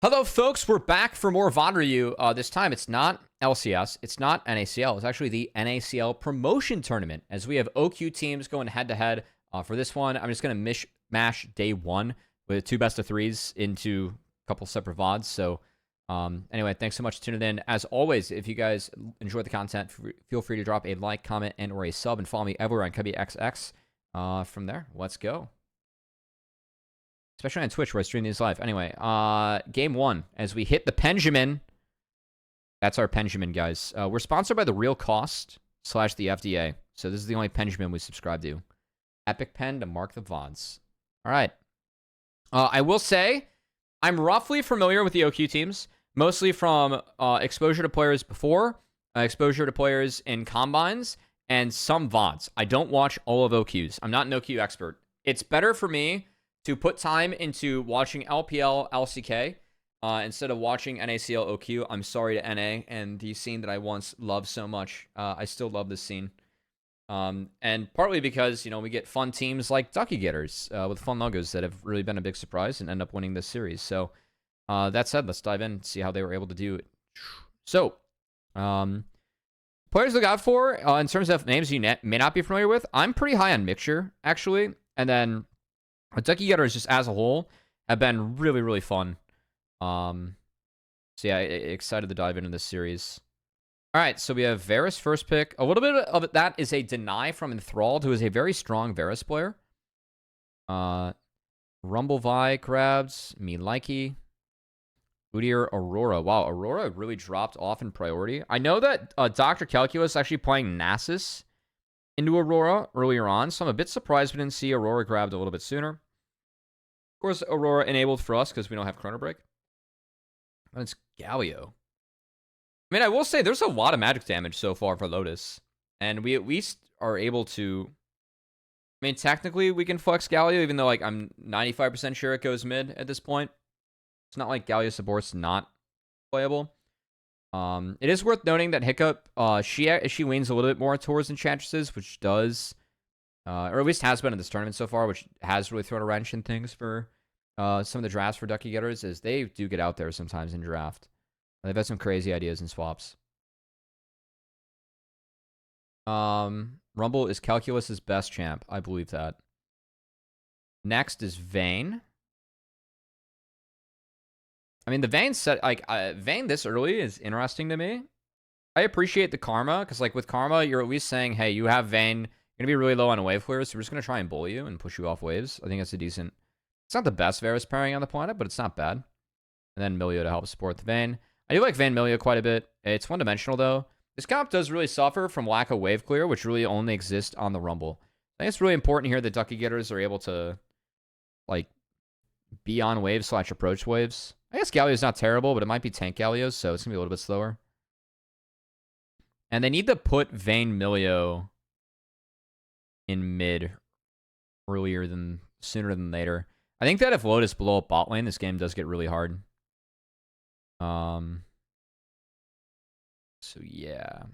Hello, folks. We're back for more VoD review. This time, it's not LCS. It's not NACL. It's actually the NACL promotion tournament, as we have OQ teams going head-to-head. For this one, I'm just going to mash day one with two best of threes into a couple separate VoDs. So, anyway, thanks so much for tuning in. As always, if you guys enjoy the content, feel free to drop a like, comment, and or a sub, and follow me everywhere on Cubby XX. From there, let's go. Especially on Twitch where I stream these live. Anyway, game one, as we hit the Benjamin. That's our Benjamin, guys. We're sponsored by the Real Cost / the FDA. So this is the only Benjamin we subscribe to. Epic Pen to mark the VODs. All right. I will say, I'm roughly familiar with the OQ teams, mostly from exposure to players before, exposure to players in Combines, and some VODs. I don't watch all of OQs. I'm not an OQ expert. It's better for me to put time into watching LPL, LCK, instead of watching NACL OQ. I'm sorry to NA and the scene that I once loved so much. I still love this scene. And partly because, you know, we get fun teams like Ducky Getters with fun logos that have really been a big surprise and end up winning this series. So, that said, let's dive in and see how they were able to do it. So, players to look out for in terms of names you may not be familiar with. I'm pretty high on Mixture, actually. And then Ducky Getters just as a whole have been really, really fun. So yeah, excited to dive into this series. All right, so we have Varus first pick. A little bit of that is a deny from Enthralled, who is a very strong Varus player. Rumble Vi grabs me likey. Udyr Aurora. Wow, Aurora really dropped off in priority. I know that Dr. Calculus actually playing Nasus into Aurora earlier on, so I'm a bit surprised we didn't see Aurora grabbed a little bit sooner. Of course, Aurora enabled for us because we don't have Chrono Break. But it's Galio. I mean, I will say there's a lot of magic damage so far for Lotus. And we at least are able to... I mean, technically we can flex Galio, even though like I'm 95% sure it goes mid at this point. It's not like Galio support's not playable. It is worth noting that Hiccup, she leans a little bit more towards Enchantresses, which does... or at least has been in this tournament so far, which has really thrown a wrench in things for some of the drafts for Ducky Getters, is they do get out there sometimes in draft. They've had some crazy ideas in swaps. Rumble is Calculus's best champ. I believe that. Next is Vayne. I mean, the Vayne set, like, Vayne this early is interesting to me. I appreciate the Karma, because, like, with Karma, you're at least saying, hey, you have Vayne, you're going to be really low on wave clears, so we're just going to try and bully you and push you off waves. I think that's a decent... It's not the best Varus pairing on the planet, but it's not bad. And then Milio to help support the Vayne. I do like Vayne Milio quite a bit. It's one-dimensional, though. This comp does really suffer from lack of wave clear, which really only exists on the Rumble. I think it's really important here that Ducky Getters are able to, like, be on waves / approach waves. I guess Galio's not terrible, but it might be tank Galio, so it's going to be a little bit slower. And they need to put Vayne Milio in mid sooner than later. I think that if Lotus blow up bot lane, this game does get really hard. So yeah.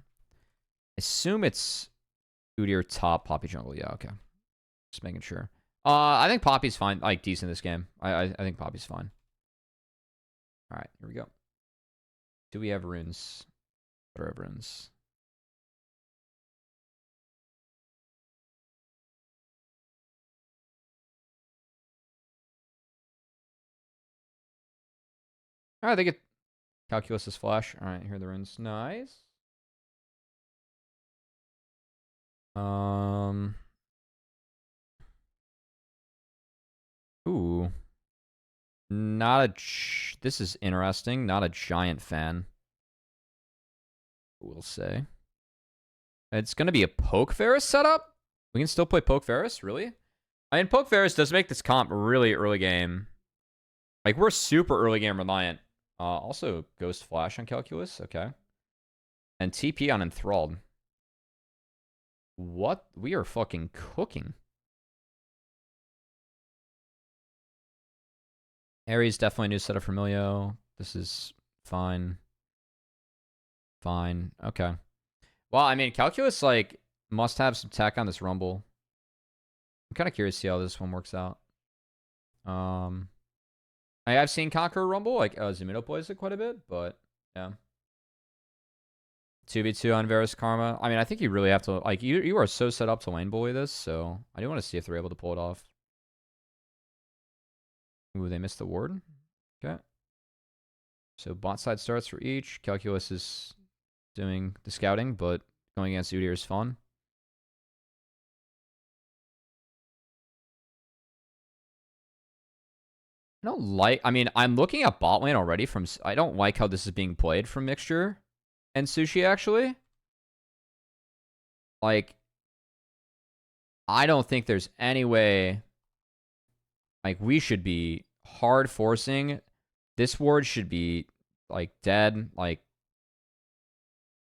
Assume it's Udyr top, Poppy jungle. Yeah, okay. Just making sure. I think Poppy's fine, like decent this game. I think Poppy's fine. Alright, here we go. Do we have runes? What are our runes? Alright, they get Calculus's flash. Alright, here are the runes. Nice. Ooh. This is interesting. Not a giant fan. We'll say. It's going to be a Poke Varus setup? We can still play Poke Varus? Really? I mean, Poke Varus does make this comp really early game. Like, we're super early game reliant. Also, Ghost Flash on Calculus. Okay. And TP on Enthralled. What? We are fucking cooking. Ares definitely a new setup for Milio. This is fine. Fine. Okay. Well, I mean, Calculus, like, must have some tech on this Rumble. I'm kind of curious to see how this one works out. I've seen Conqueror Rumble, like, Zumuto plays it quite a bit, but, yeah. 2v2 on Varus Karma. I mean, I think you really have to, like, you are so set up to lane bully this, so I do want to see if they're able to pull it off. Ooh, they missed the ward. Okay. So bot side starts for each. Calculus is doing the scouting, but going against Udyr is fun. I don't like, I mean, I'm looking at bot lane already from, I don't like how this is being played from Mixture and Sushi, actually. Like, I don't think there's any way, like, we should be hard forcing. This ward should be, like, dead. Like,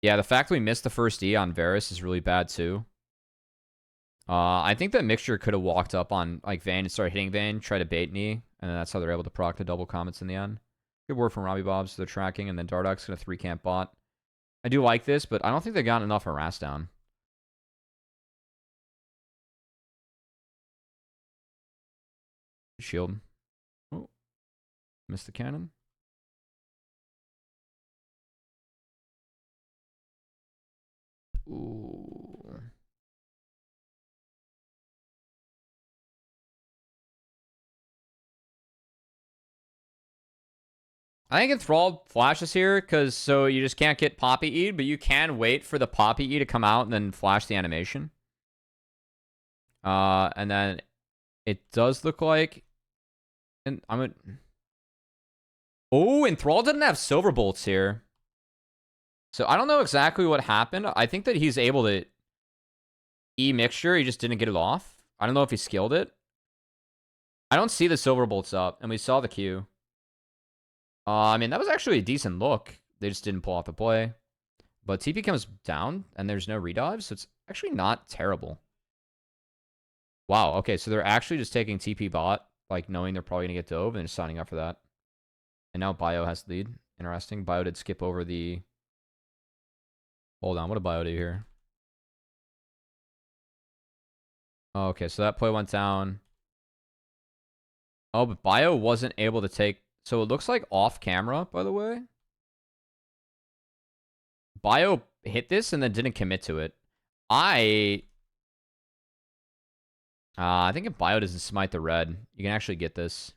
yeah, the fact we missed the first E on Varus is really bad, too. I think that Mixture could have walked up on, like, Vayne and started hitting Vayne, try to bait knee, and then that's how they're able to proc the double comments in the end. Good word from Robbie Bob, so they're tracking, and then Dardock's going to 3-camp bot. I do like this, but I don't think they got enough harass down. Shield. Oh, missed the cannon. Ooh. I think Enthralled flashes here, because so you just can't get Poppy E, but you can wait for the Poppy E to come out and then flash the animation. And then it does look like... And I'm gonna... Oh, Enthralled didn't have Silver Bolts here. So I don't know exactly what happened. I think that he's able to E Mixture. He just didn't get it off. I don't know if he skilled it. I don't see the Silver Bolts up, and we saw the Q. I mean, that was actually a decent look. They just didn't pull off the play. But TP comes down, and there's no redive, so it's actually not terrible. Wow, okay, so they're actually just taking TP bot, like knowing they're probably going to get dove, and just signing up for that. And now Bio has the lead. Interesting. Bio did skip over the... Hold on, what did Bio do here? Oh, okay, so that play went down. Oh, but Bio wasn't able to take... So it looks like off camera, by the way. Bio hit this and then didn't commit to it. I think if Bio doesn't smite the red, you can actually get this.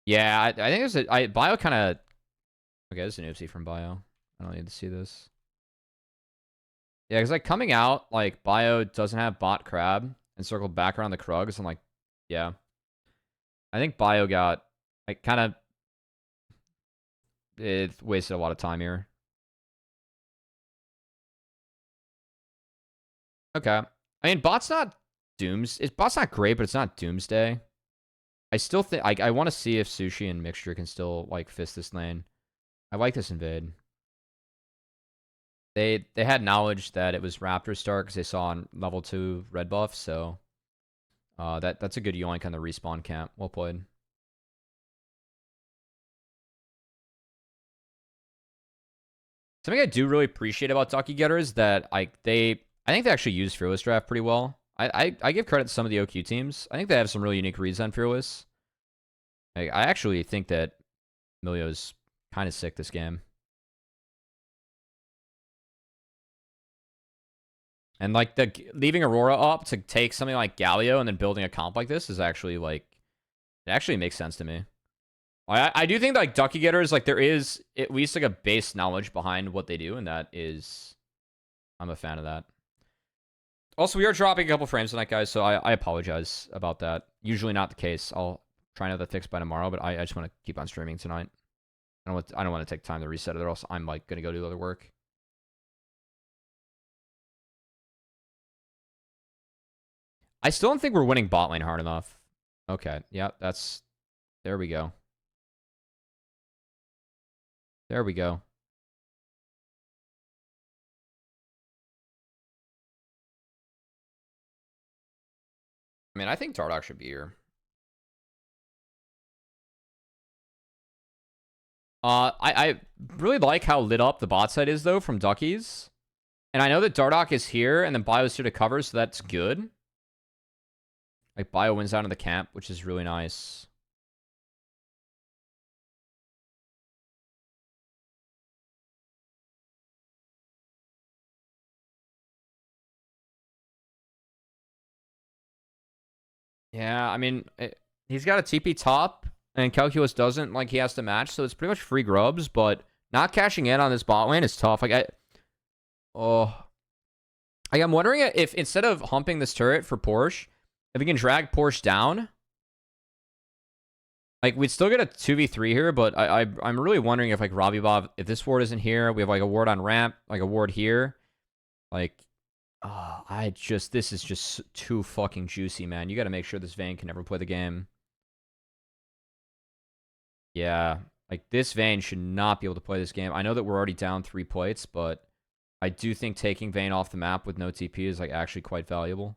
Yeah, I think there's a... Bio kind of... Okay, this is an oopsie from Bio. I don't need to see this. Yeah, because like coming out, like Bio doesn't have bot crab and circled back around the Krugs. I'm like, yeah. I think Bio got, like, kind of... It wasted a lot of time here. Okay. I mean, bot's not bot's not great, but it's not doomsday. I still think... I want to see if Sushi and Mixture can still, like, fist this lane. I like this invade. They had knowledge that it was Raptor start because they saw on level 2 red buff, so... that's a good yoink on the respawn camp. Well played. Something I do really appreciate about Ducky Getter is that I think they actually use Fearless Draft pretty well. I give credit to some of the OQ teams. I think they have some really unique reads on Fearless. I actually think that Milio's kind of sick this game. And like leaving Aurora up to take something like Galio and then building a comp like this is actually like, it actually makes sense to me. I do think like Ducky Getters, like there is at least like a base knowledge behind what they do, and that is, I'm a fan of that. Also, we are dropping a couple frames tonight, guys, so I apologize about that. Usually not the case. I'll try and have that fixed by tomorrow, but I just want to keep on streaming tonight. I don't want to take time to reset it, or else I'm like gonna go do other work. I still don't think we're winning bot lane hard enough. Okay, yeah, that's... There we go. There we go. I mean, I think Dardock should be here. I really like how lit up the bot side is, though, from Duckies. And I know that Dardock is here, and then Bio's here to cover, so that's good. Like, Bio wins out of the camp, which is really nice. Yeah, I mean, he's got a TP top, and Calculus doesn't. Like, he has to match, so it's pretty much free grubs, but not cashing in on this bot lane is tough. Oh. Like, I'm wondering if instead of humping this turret for Porsche, if we can drag Porsche down, like, we'd still get a 2v3 here, but I'm really wondering if, like, Robbie Bob, if this ward isn't here, we have, like, a ward on ramp, like, a ward here. Like, this is just too fucking juicy, man. You got to make sure this Vayne can never play the game. Yeah, like, this Vayne should not be able to play this game. I know that we're already down 3 plates, but I do think taking Vayne off the map with no TP is, like, actually quite valuable.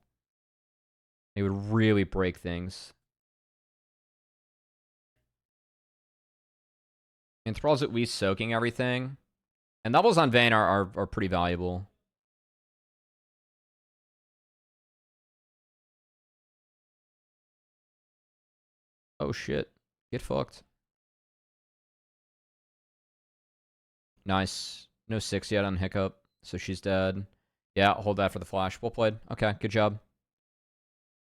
It would really break things. And Thrall's at least soaking everything. And doubles on Vayne are pretty valuable. Oh, shit. Get fucked. Nice. No 6 yet on Hiccup, so she's dead. Yeah, hold that for the flash. Well played. Okay, good job.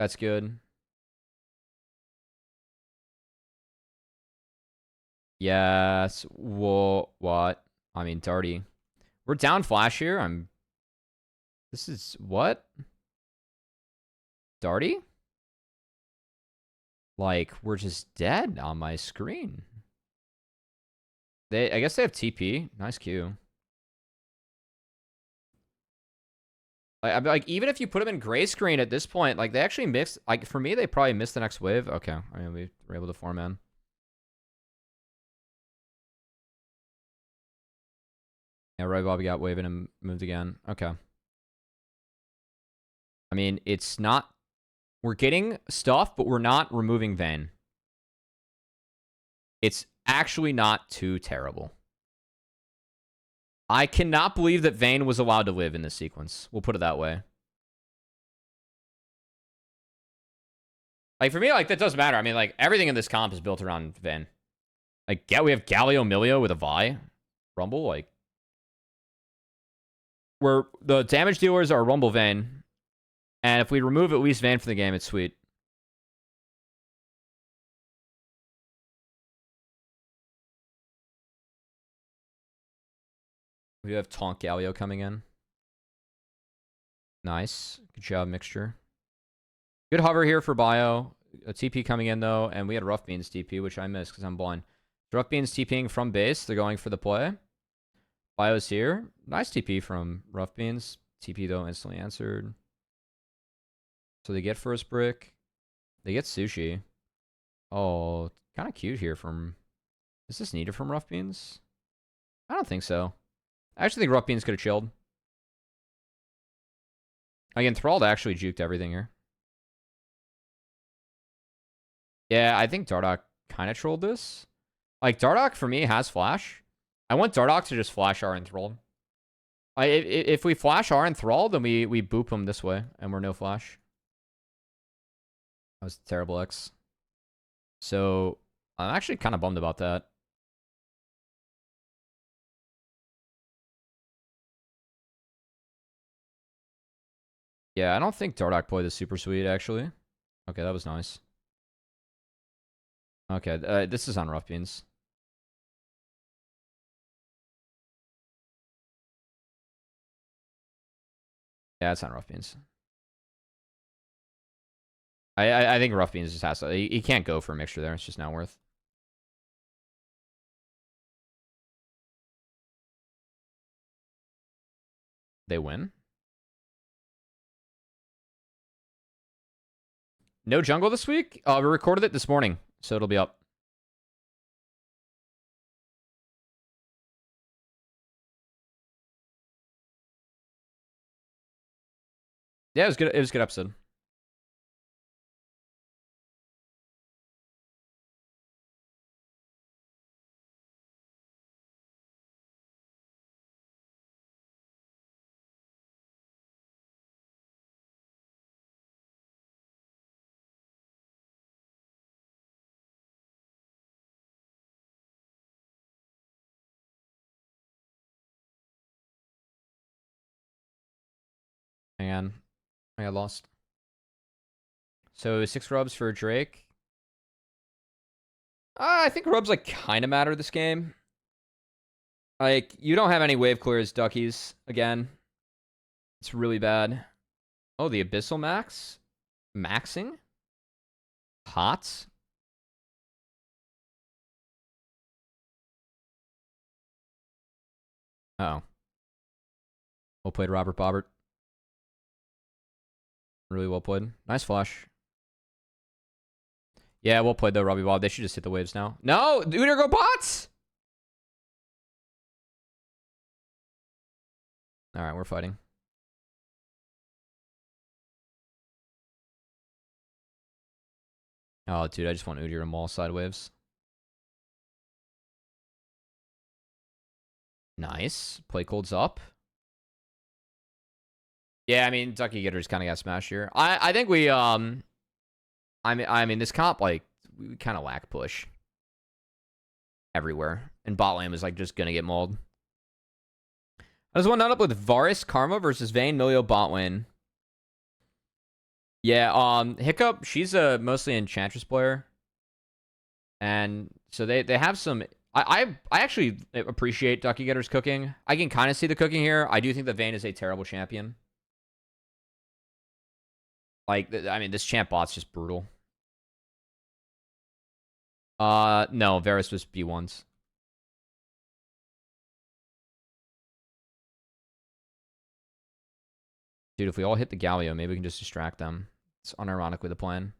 That's good. Yes. Whoa. What? I mean, Darty. We're down flash here. This is... What? Darty? Like, we're just dead on my screen. I guess they have TP. Nice Q. Like, even if you put them in gray screen at this point, like, they actually mixed. Like, for me, they probably missed the next wave. Okay. I mean, we were able to form in. Yeah, right, Bobby got waving and moved again. Okay. I mean, it's not... We're getting stuff, but we're not removing Vayne. It's actually not too terrible. I cannot believe that Vayne was allowed to live in this sequence. We'll put it that way. Like, for me, like, that doesn't matter. I mean, like, everything in this comp is built around Vayne. Like, yeah, we have Galio Milio with a Vi. Rumble, like... Where the damage dealers are Rumble Vayne. And if we remove at least Vayne from the game, it's sweet. We have Tonk Galio coming in. Nice. Good job, Mixture. Good hover here for Bio. A TP coming in, though. And we had Rough Beans TP, which I missed because I'm blind. Rough Beans TPing from base. They're going for the play. Bio's here. Nice TP from Rough Beans. TP, though, instantly answered. So they get first brick. They get Sushi. Oh, kind of cute here from... Is this needed from Rough Beans? I don't think so. I actually think Rough Beans could have chilled. Again, Thrall actually juked everything here. Yeah, I think Dardoch kind of trolled this. Like, Dardoch, for me, has flash. I want Dardoch to just flash R enthralled. If we flash R enthralled, then we boop him this way, and we're no flash. That was a terrible X. So, I'm actually kind of bummed about that. Yeah, I don't think Dardoch played this super sweet, actually. Okay, that was nice. Okay, this is on Rough Beans. Yeah, it's on Rough Beans. I think Rough Beans just has to... He can't go for a mixture there. It's just not worth. They win? No jungle this week? We recorded it this morning, so it'll be up. Yeah, it was good. It was a good episode. Hang on. I got lost. So 6 rubs for Drake. I think rubs like kind of matter this game. Like, you don't have any wave clears, duckies. Again. It's really bad. Oh, the Abyssal Max? Maxing? Hot? Oh. Well played, Robert Bobbert. Really well played. Nice flash. Yeah, well played though, Robbie Bob. They should just hit the waves now. No! Udyr go bots! Alright, we're fighting. Oh, dude, I just want Udyr to maul side waves. Nice. Play cold's up. Yeah, I mean, Ducky Getters kind of got smashed here. I think we, I mean, this comp, like, we kind of lack push everywhere. And bot lane was, like, just gonna get mauled. I just want nut up with Varus, Karma versus Vayne, Milio, bot lane. Yeah, Hiccup, she's a mostly Enchantress player. And so they have some... I actually appreciate Ducky Getter's cooking. I can kind of see the cooking here. I do think that Vayne is a terrible champion. Like, I mean, this champ bot's just brutal. No, Varus was B1s. Dude, if we all hit the Galio, maybe we can just distract them. It's unironically the plan.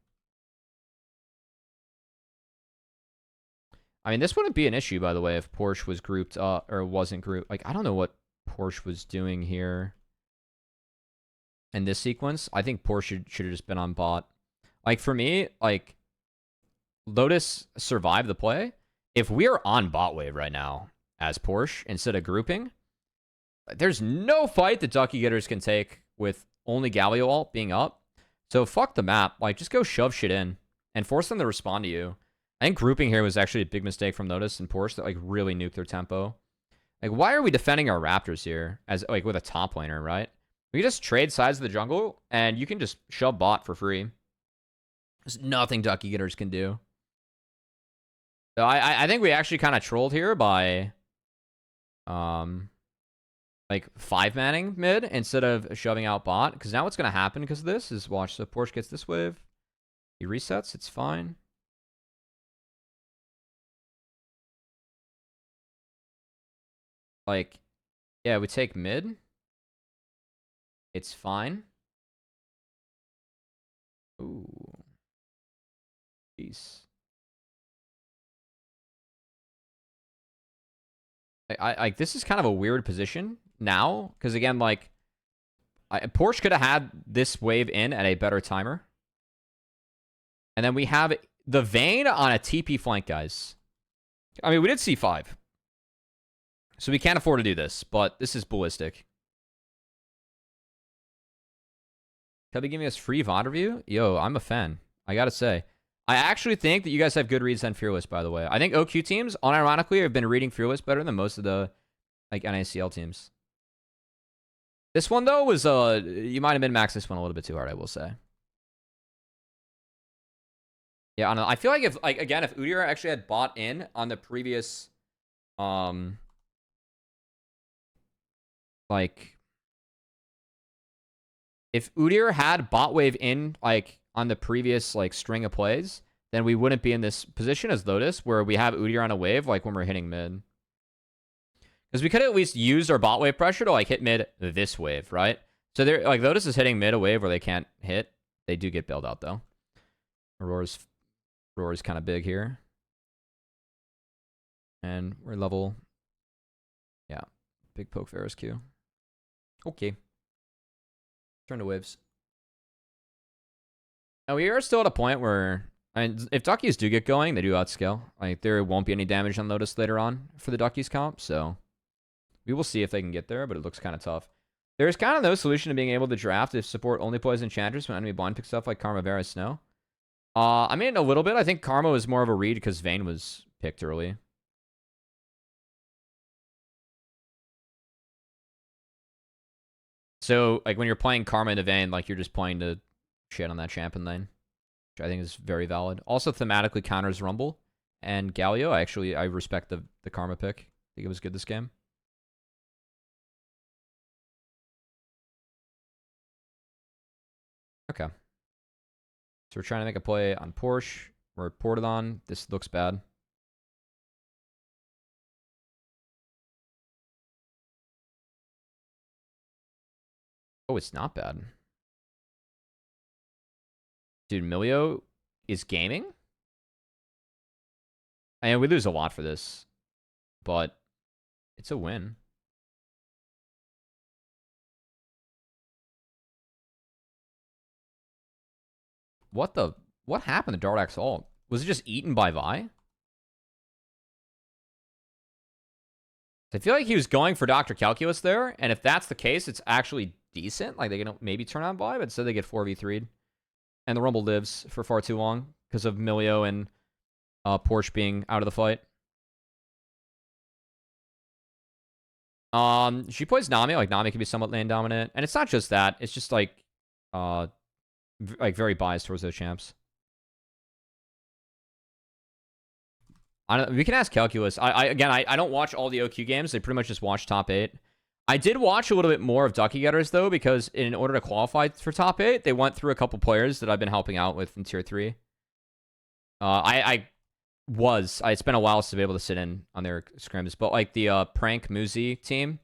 I mean, this wouldn't be an issue, by the way, if Porsche was grouped up, or wasn't grouped. Like, I don't know what Porsche was doing here. In this sequence, I think Porsche should have just been on bot. Like, for me, like, Lotus survived the play. If we're on bot wave right now as Porsche instead of grouping, there's no fight that Ducky Getters can take with only Galio ult being up. So fuck the map. Like, just go shove shit in and force them to respond to you. I think grouping here was actually a big mistake from Lotus and Porsche that, like, really nuked their tempo. Like, why are we defending our Raptors here as, like, with a top laner, right? We just trade sides of the jungle, and you can just shove bot for free. There's nothing Ducky Getters can do. So I think we actually kind of trolled here by, like, 5-manning mid instead of shoving out bot. Because now what's going to happen because of this is, watch, so Porsche gets this wave. He resets, it's fine. Like, yeah, we take mid. It's fine. Ooh. Jeez. I this is kind of a weird position now. Because, again, like, Porsche could have had this wave in at a better timer. And then we have the Vayne on a TP flank, guys. I mean, we did C5. So we can't afford to do this, but this is ballistic. Cubby giving us free VoD review? Yo, I'm a fan. I gotta say. I actually think that you guys have good reads on Fearless, by the way. I think OQ teams, unironically, have been reading Fearless better than most of the, like, NACL teams. This one, though, was, you might have been maxed this one a little bit too hard, I will say. Yeah, I don't know. I feel like if, like, again, if Udyr actually had bought in on the previous, like, if Udyr had bot wave in, like, on the previous, like, string of plays, then we wouldn't be in this position as Lotus, where we have Udyr on a wave, like, when we're hitting mid. Because we could at least use our bot wave pressure to, like, hit mid this wave, right? So they're, like, Lotus is hitting mid a wave where they can't hit. They do get bailed out, though. Aurora's kind of big here. And we're level... Yeah. Big poke Varus Q. Okay. Turn to waves. Now, we are still at a point where... I mean, if Duckies do get going, they do outscale. Like, there won't be any damage on Lotus later on for the Duckies comp, so... We will see if they can get there, but it looks kind of tough. There's kind of no solution to being able to draft if support only plays Enchantress when enemy blind picks stuff like Karma, Varus, Snow. I mean, a little bit. I think Karma was more of a read because Vayne was picked early. So, like, when you're playing Karma in the Vayne, like, you're just playing to shit on that champion lane, which I think is very valid. Also, thematically counters Rumble and Galio. I respect the Karma pick. I think it was good this game. Okay. So we're trying to make a play on Porsche. We're ported on. This looks bad. Oh, it's not bad. Dude, Milio is gaming? And we lose a lot for this. But it's a win. What happened to Dardax ult? Was it just eaten by Vi? I feel like he was going for Dr. Calculus there, and if that's the case, it's actually decent. Like, they can maybe turn on Vi, but instead they get 4v3'd. And the Rumble lives for far too long because of Milio and Porsche being out of the fight. She plays Nami. Like, Nami can be somewhat lane dominant. And it's not just that. It's just, like very biased towards those champs. We can ask Calculus. I don't watch all the OQ games. I pretty much just watch top 8. I did watch a little bit more of Ducky Getters, though, because in order to qualify for top 8, they went through a couple players that I've been helping out with in Tier 3. It's been a while since I've been able to sit in on their scrims, but like the Prank Muzi team,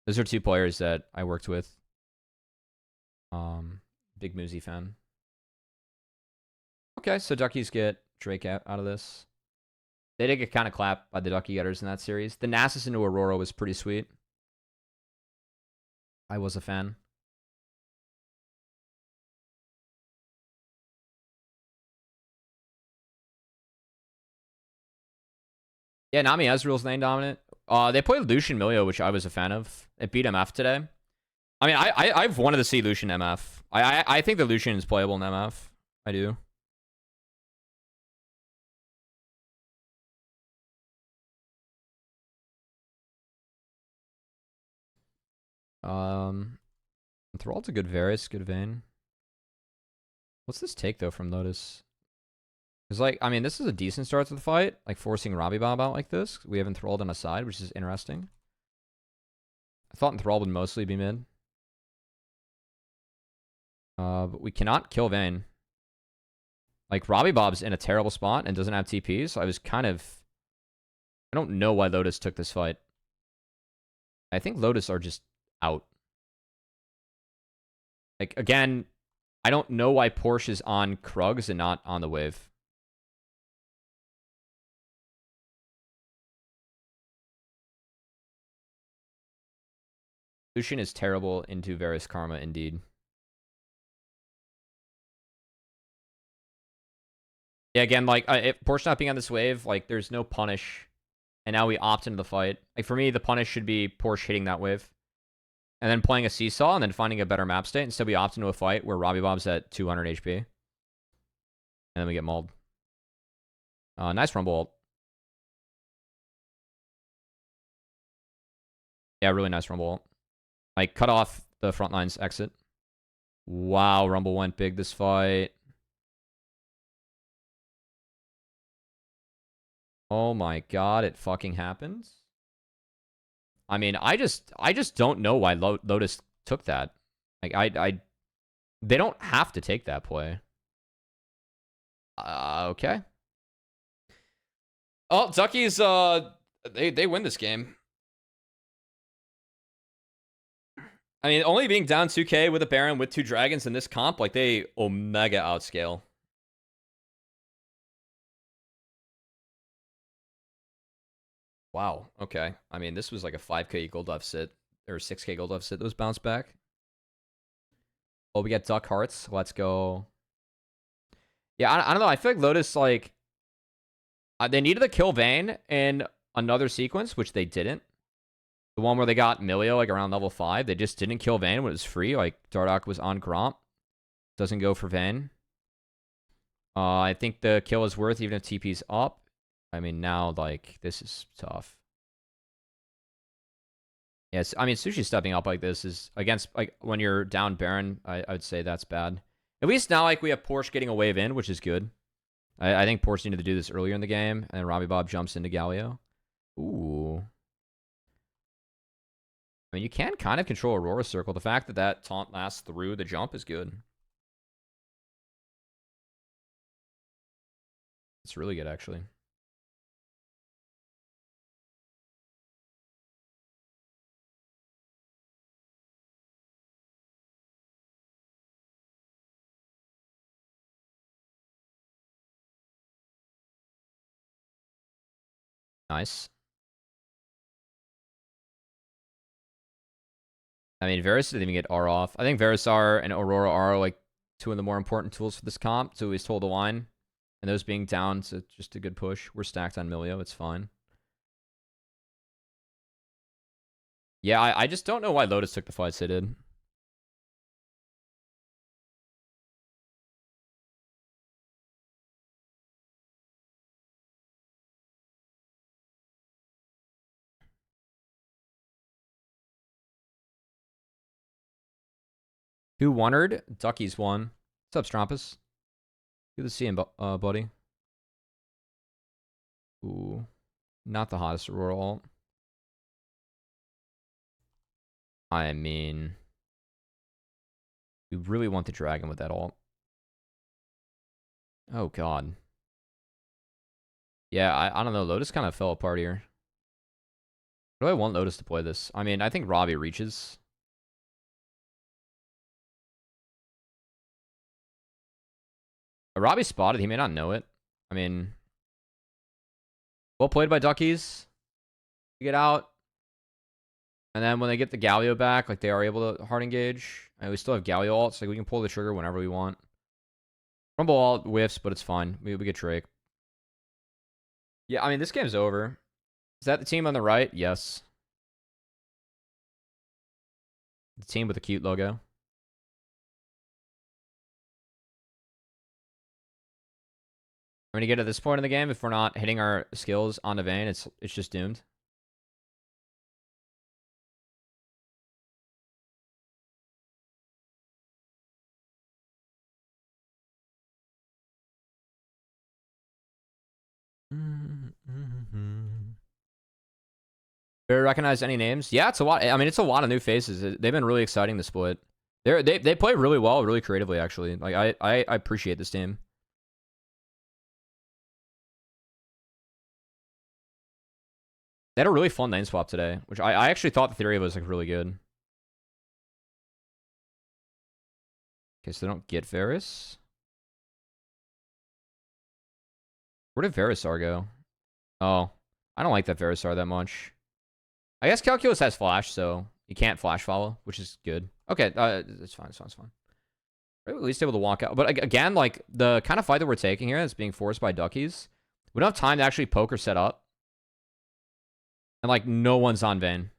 those are 2 players that I worked with. Big Muzi fan. Okay, so Duckies get Drake out of this. They did get kind of clapped by the Ducky Getters in that series. The Nasus into Aurora was pretty sweet. I was a fan. Yeah, Nami Ezreal's lane dominant. They played Lucian Milio, which I was a fan of. It beat MF today. I mean, I've wanted to see Lucian MF. I think the Lucian is playable in MF. I do. Enthrall's a good Varus, good Vayne. What's this take, though, from Lotus? Because, like, I mean, this is a decent start to the fight. Like, forcing Robbie Bob out like this. We have Enthralled on a side, which is interesting. I thought Enthralled would mostly be mid. But we cannot kill Vayne. Like, Robbie Bob's in a terrible spot and doesn't have TP, so I was kind of... I don't know why Lotus took this fight. I think Lotus are just out. Like, again, I don't know why Porsche is on Krugs and not on the wave. Lucian is terrible into Varus Karma, indeed. Yeah, again, like, if Porsche not being on this wave, like, there's no punish. And now we opt into the fight. Like, for me, the punish should be Porsche hitting that wave. And then playing a seesaw and then finding a better map state. Instead, we opt into a fight where Robbie Bob's at 200 HP. And then we get mauled. Nice Rumble ult. Yeah, really nice Rumble ult. Like, cut off the front line's exit. Wow, Rumble went big this fight. Oh my god, it fucking happens. I mean, I just don't know why Lotus took that. Like, they don't have to take that play. Okay. Oh, Duckies, they win this game. I mean, only being down 2k with a Baron with 2 dragons in this comp, like, they omega outscale. Wow, okay. I mean, this was like a 5k gold deficit, or 6k gold deficit that was bounced back. Oh, we got Duck Hearts. Let's go. Yeah, I don't know. I feel like Lotus, like, they needed to kill Vayne in another sequence, which they didn't. The one where they got Milio, like, around level 5. They just didn't kill Vayne when it was free. Like, Dardoch was on Gromp. Doesn't go for Vayne. I think the kill is worth even if TP's up. I mean, now, like, this is tough. Yes, I mean, Sushi stepping up like this is against, like, when you're down Baron, I would say that's bad. At least now, like, we have Porsche getting a wave in, which is good. I think Porsche needed to do this earlier in the game, and then Robbie Bob jumps into Galio. Ooh. I mean, you can kind of control Aurora's circle. The fact that that taunt lasts through the jump is good. It's really good, actually. Nice. I mean, Varus didn't even get R off. I think Varusar and Aurora are like two of the more important tools for this comp to always hold the line. And those being down to just a good push. We're stacked on Milio. It's fine. Yeah, I just don't know why Lotus took the fights they did. Who wondered? Ducky's won. What's up, Strampus? Good to see him, buddy. Ooh. Not the hottest Aurora ult. I mean, we really want the dragon with that ult. Oh, God. Yeah, I don't know. Lotus kind of fell apart here. Do I want Lotus to play this? I mean, I think Robbie reaches. Robbie spotted. He may not know it. I mean, well played by Duckies. Get out. And then when they get the Galio back, like, they are able to hard engage. And we still have Galio ult, so like, we can pull the trigger whenever we want. Rumble ult whiffs, but it's fine. We get Drake. Yeah, I mean, this game's over. Is that the team on the right? Yes. The team with the cute logo. When you get to this point in the game, if we're not hitting our skills on the vein, it's just doomed. Do you recognize any names? Yeah, it's a lot. I mean, it's a lot of new faces. They've been really exciting to split. They play really well, really creatively, actually. Like, I appreciate this team. They had a really fun lane swap today, which I actually thought the theory was like really good. Okay, so they don't get Varus. Where did Varusar go? Oh, I don't like that Varusar that much. I guess Calculus has flash, so you can't flash follow, which is good. Okay, it's fine, it's fine, it's fine. We're at least able to walk out. But again, like, the kind of fight that we're taking here is being forced by Duckies. We don't have time to actually poke or set up. And, like, no one's on Vayne.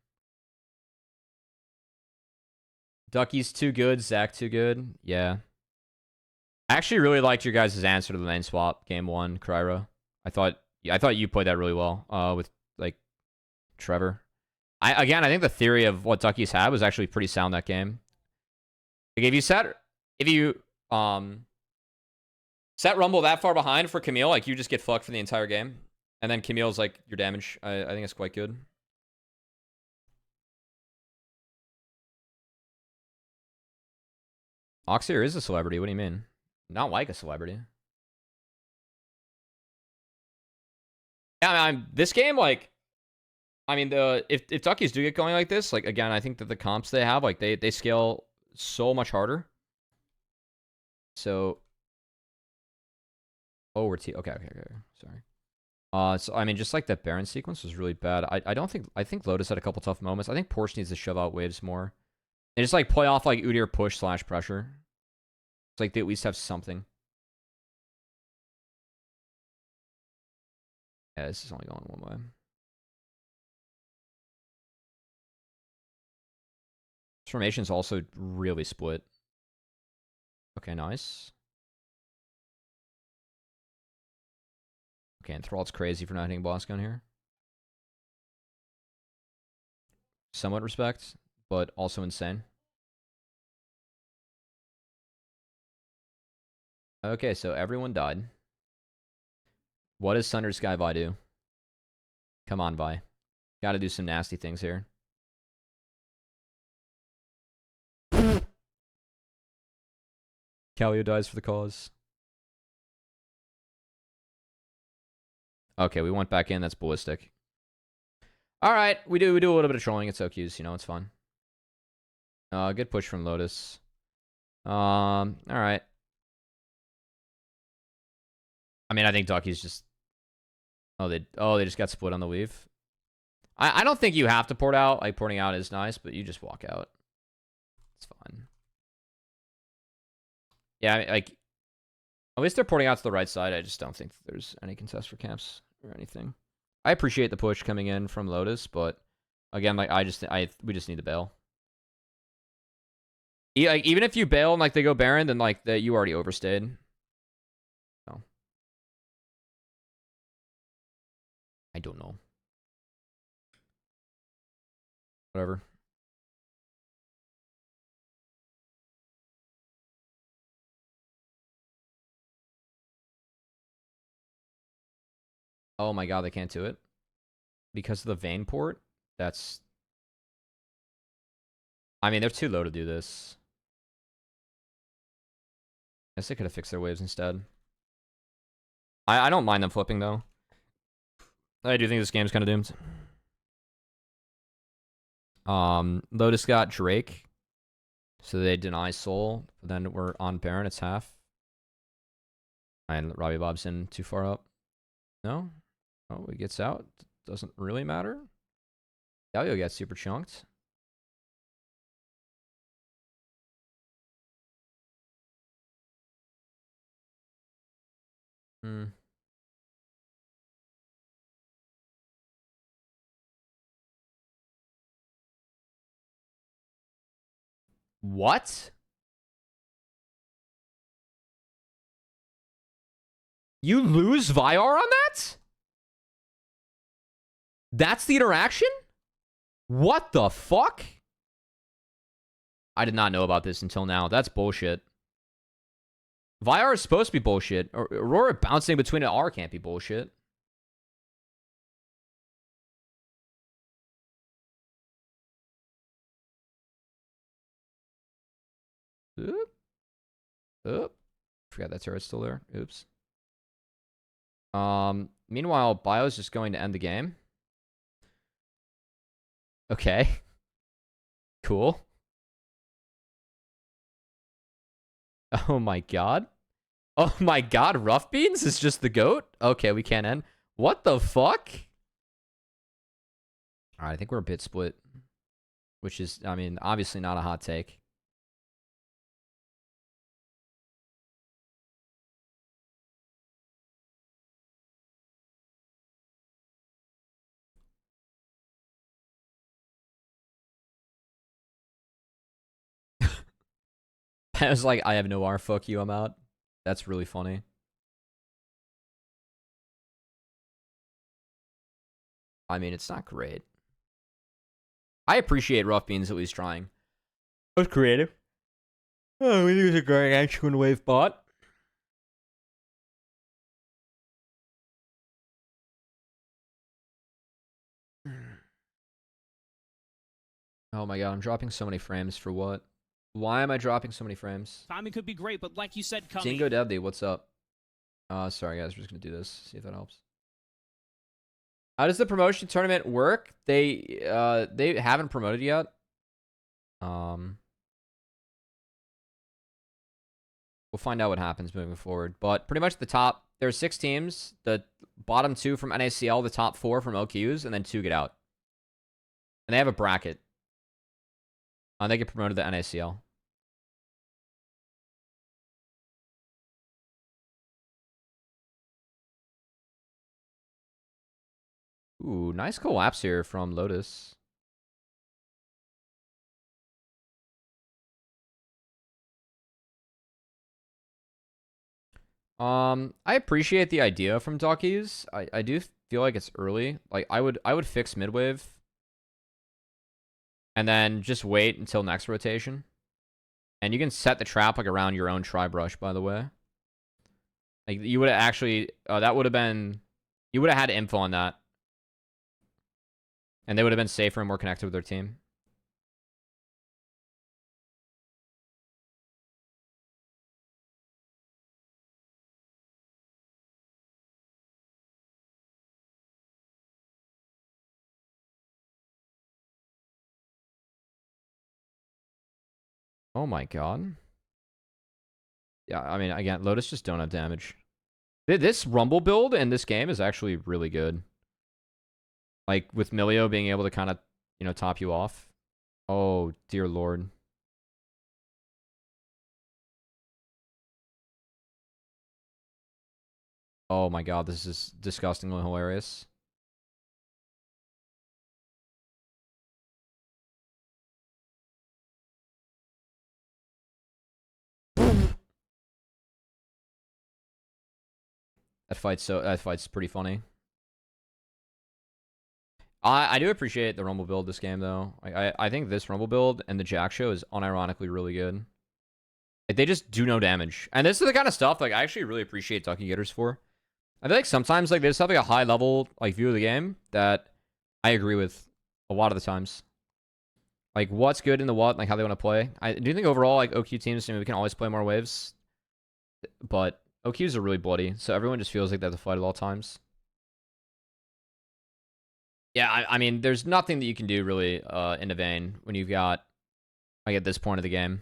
Ducky's too good. Zach too good. Yeah. I actually really liked your guys' answer to the lane swap game one, Kryra. I thought you played that really well with, like, Trevor. I think the theory of what Duckies had was actually pretty sound that game. Like, if you set Rumble that far behind for Camille, like, you just get fucked for the entire game. And then Camille's like your damage. I think it's quite good. Oxir is a celebrity. What do you mean? Not like a celebrity. Yeah, I mean, this game, like, I mean, if Duckies do get going like this, like, again, I think that the comps they have, like, they scale so much harder. So, oh, we're okay. Sorry. So I mean, just like that Baron sequence was really bad. I think Lotus had a couple tough moments. I think Porsche needs to shove out waves more. And just like play off like Udyr push / pressure. It's like they at least have something. Yeah, this is only going one way. Formation's also really split. Okay, nice. Okay, and Thrall's crazy for not hitting boss gun here. somewhat respect, but also insane. Okay, so everyone died. What does Sunder Sky Vi do? Come on, Vi. Gotta do some nasty things here. Calio dies for the cause. Okay, we went back in. That's ballistic. All right, we do a little bit of trolling. It's OQs, you know, it's fun. Good push from Lotus. All right. I mean, I think Ducky's just. Oh, they just got split on the weave. I don't think you have to port out. Like, porting out is nice, but you just walk out. It's fine. Yeah, I mean, like, at least they're porting out to the right side. I just don't think there's any contest for camps or anything. I appreciate the push coming in from Lotus, but again, like, we just need to bail. Like, even if you bail and like they go Baron, then like you already overstayed. So I don't know. Whatever. Oh my god, they can't do it because of the Vayne port. That's. I mean, they're too low to do this. I guess they could have fixed their waves instead. I don't mind them flipping though. I do think this game's kind of doomed. Lotus got Drake, so they deny Soul. But then we're on Baron. It's half. And Robbie Bobson too far up. No. Oh, he gets out. Doesn't really matter. Galio gets super chunked. What? You lose Vyar on that? That's the interaction? What the fuck? I did not know about this until now. That's bullshit. Vyar is supposed to be bullshit. Aurora bouncing between an R can't be bullshit. Oop. Oop. Forgot that turret's still there. Oops. Meanwhile, Bio's just going to end the game. Okay. Cool. Oh my god. Oh my god, Rough Beans is just the GOAT? Okay, we can't end. What the fuck? Alright, I think we're a bit split. Which is, I mean, obviously not a hot take. I was like, I have no R, fuck you, I'm out. That's really funny. I mean, it's not great. I appreciate Rough Beans at least trying. That was creative. Oh, we think it was a great action wave bot. Oh my god, I'm dropping so many frames for what? Why am I dropping so many frames? Timing could be great, but like you said, Cubby. Dingo Devdy, what's up? Sorry guys, we're just gonna do this. See if that helps. How does the promotion tournament work? They haven't promoted yet. We'll find out what happens moving forward. But pretty much the top, there are 6 teams. The bottom 2 from NACL, the top 4 from OQs, and then 2 get out. And they have a bracket. They get promoted to NACL. Ooh, nice collapse here from Lotus. I appreciate the idea from Duckies. I do feel like it's early. Like I would fix midwave. and then just wait until next rotation. And you can set the trap like around your own tri-brush, by the way. Like you would have actually, that would have been, you would have had info on that. And they would have been safer and more connected with their team. Oh my god. Yeah, I mean, again, Lotus just don't have damage. This Rumble build in this game is actually really good. Like, with Milio being able to kind of, you know, top you off. Oh, dear lord. Oh my god, this is disgustingly hilarious. That fight's pretty funny. I do appreciate the Rumble build this game though. I think this Rumble build and the Jack Show is unironically really good. Like, they just do no damage. And this is the kind of stuff like I actually really appreciate Ducky Getters for. I feel like sometimes like they just have like a high level like view of the game that I agree with a lot of the times. Like what's good in the what, like how they want to play. I do think overall like OQ teams, we can always play more waves, but OQs are really bloody, so everyone just feels like they have to fight at all times. Yeah, I mean, there's nothing that you can do really in the vein when you've got like at this point of the game.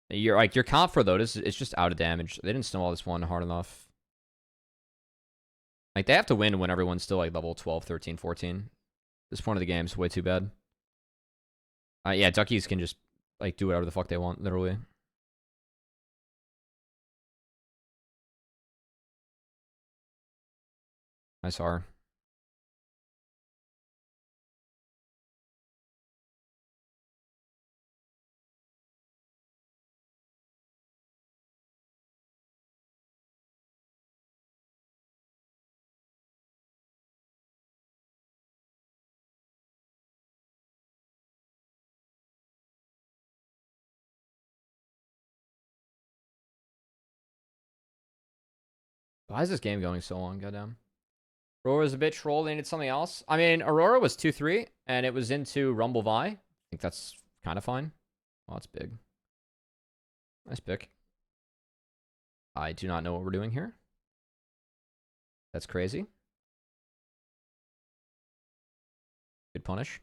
You're like your comp for Lotus is just out of damage. They didn't snowball this one hard enough. Like they have to win when everyone's still like level 12, 13, 14. This point of the game is way too bad. Yeah, Duckies can just like do whatever the fuck they want, literally. Nice R. Why is this game going so long? Goddamn. Aurora's a bit troll. They needed something else. I mean, Aurora was 2-3, and it was into Rumble Vi. I think that's kind of fine. Oh, it's big. Nice pick. I do not know what we're doing here. That's crazy. Good punish.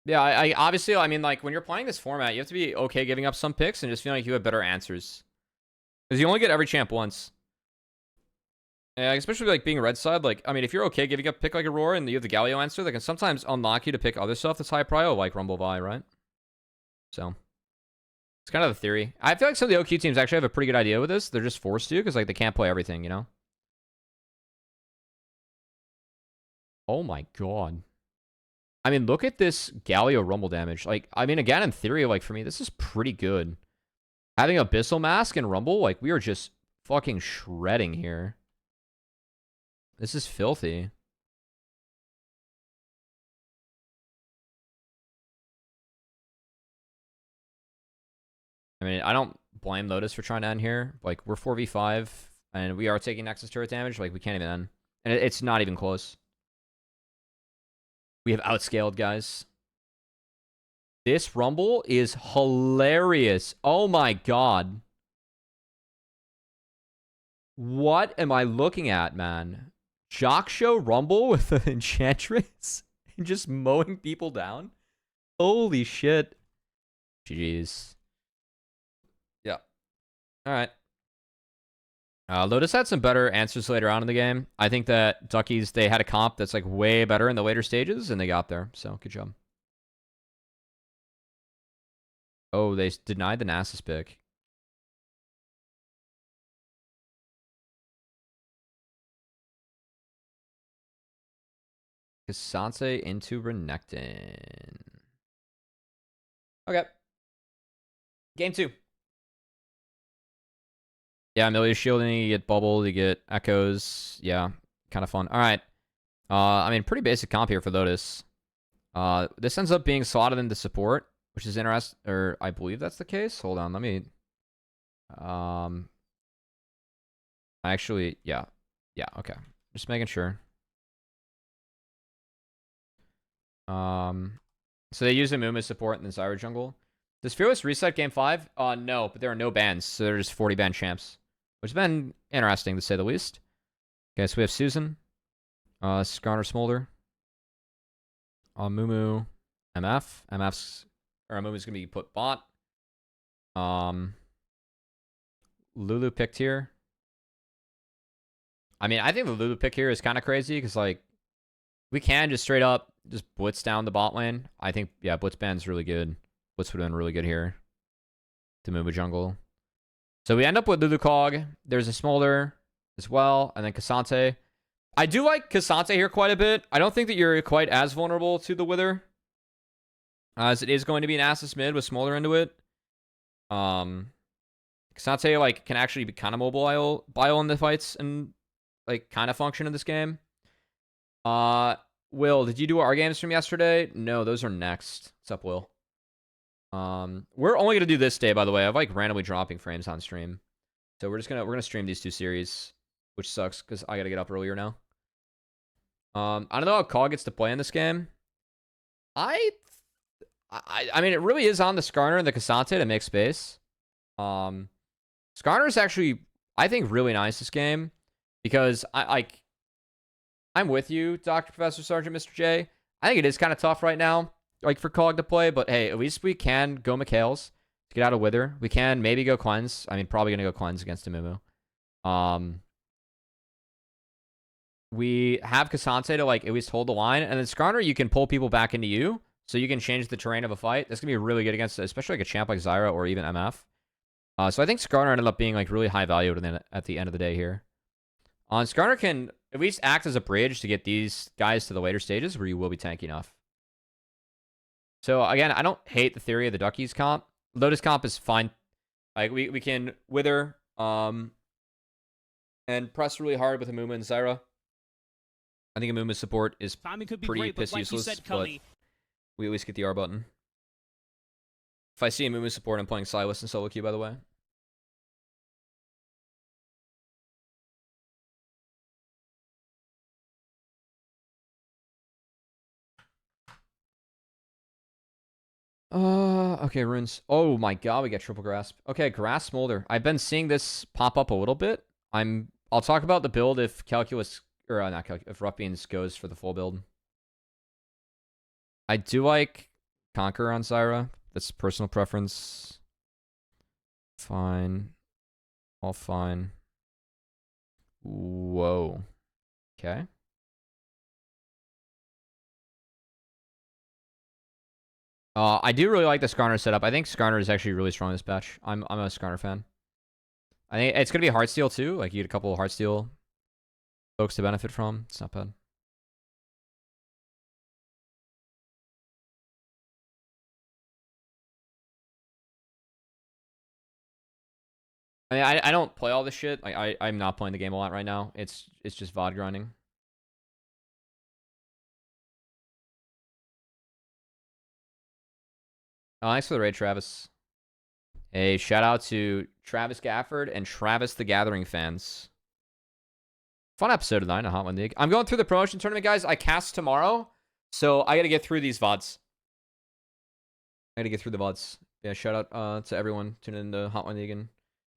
Yeah, I obviously, I mean, like, when you're playing this format, you have to be okay giving up some picks and just feeling like you have better answers. Because you only get every champ once. Yeah, especially, like, being red side, like, I mean, if you're okay giving up a pick like Aurora and you have the Galio answer, they can sometimes unlock you to pick other stuff that's high prio, like Rumble Vi, right? So, it's kind of the theory. I feel like some of the OQ teams actually have a pretty good idea with this. They're just forced to, because, like, they can't play everything, you know? Oh my god. I mean, look at this Galio Rumble damage. Like, I mean, again, in theory, like, for me, this is pretty good. Having Abyssal Mask and Rumble, like, we are just fucking shredding here. This is filthy. I mean, I don't blame Lotus for trying to end here. Like, we're 4v5, and we are taking Nexus turret damage. Like, we can't even end. And it's not even close. We have outscaled, guys. This Rumble is hilarious. Oh my god. What am I looking at, man? Jock Show Rumble with the Enchantress and just mowing people down? Holy shit. GG's. Yeah. Alright. Lotus had some better answers later on in the game. I think that Duckies, they had a comp that's like way better in the later stages, and they got there. So, good job. Oh, they denied the Nasus pick. Kasance into Renekton. Okay. Game 2. Yeah, Amelia's shielding, you get bubble, you get echoes. Yeah. kind of fun. All right. I mean, pretty basic comp here for Lotus. This ends up being slotted into support, which is interesting, or I believe that's the case. Hold on, let me. Actually, yeah, okay. Just making sure. So they use Amumu support in the Zyra jungle. Does Fearless reset game 5? No, but there are no bans, so they're just 40 ban champs, which has been interesting to say the least. Okay, so we have Susan, Skarner Smolder, Mumu, MF's or Mumu's gonna be put bot. Lulu picked here. I mean, I think the Lulu pick here is kind of crazy because like we can just straight up just blitz down the bot lane. I think yeah, blitz ban's really good. Blitz would have been really good here to move a jungle. So we end up with Lulu Cog. There's a Smolder as well, and then Cassante. I do like Cassante here quite a bit. I don't think that you're quite as vulnerable to the Wither, as it is going to be an Assus mid with Smolder into it. Cassante like can actually be kind of mobile in the fights and like kind of function in this game. Will, did you do our games from yesterday? No, those are next. What's up, Will? We're only gonna do this day, by the way. I've like randomly dropping frames on stream, so we're gonna stream these 2 series, which sucks because I gotta get up earlier now. I don't know how Cog gets to play in this game. I mean, it really is on the Skarner and the Cassante to make space. Skarner is actually, I think, really nice this game because I'm with you, Dr. Professor Sergeant Mr. J. I think it is kind of tough right now, like for Cog to play, but hey, at least we can go Mikhails to get out of Wither. We can maybe go Cleanse. I mean, probably gonna go Cleanse against Amumu. We have Cassante to like at least hold the line, and then Skarner, you can pull people back into you, so you can change the terrain of a fight. That's gonna be really good against, especially like a champ like Zyra or even MF. So I think Skarner ended up being like really high value at the end of the day here. Skarner can at least act as a bridge to get these guys to the later stages where you will be tanky enough. So again, I don't hate the theory of the Duckies comp. Lotus comp is fine. Like we can Wither and press really hard with Amumu and Zyra. I think Amumu's support is pretty piss useless, but we at least get the R button. If I see Amumu support, I'm playing Silas and solo queue, by the way. Okay, runes. Oh my god, we got triple grasp. Okay, grass smolder. I've been seeing this pop up a little bit. I'll talk about the build if calculus or not calculus, if rough beans goes for the full build. I do like Conquer on Zyra. That's personal preference. Fine. All fine. Whoa. Okay. I do really like the Skarner setup. I think Skarner is actually really strong this batch. I'm a Skarner fan. I think it's gonna be Heartsteel too. Like you get a couple of Heartsteel folks to benefit from. It's not bad. I mean, I don't play all this shit. Like I'm not playing the game a lot right now. It's just VoD grinding. Oh, thanks for the raid, Travis. Hey, shout out to Travis Gafford and Travis the Gathering fans. Fun episode of 9 of Hot One League. I'm going through the promotion tournament, guys. I cast tomorrow, so I got to get through these VODs. I got to get through the VODs. Yeah, shout out to everyone tuning into Hot One League and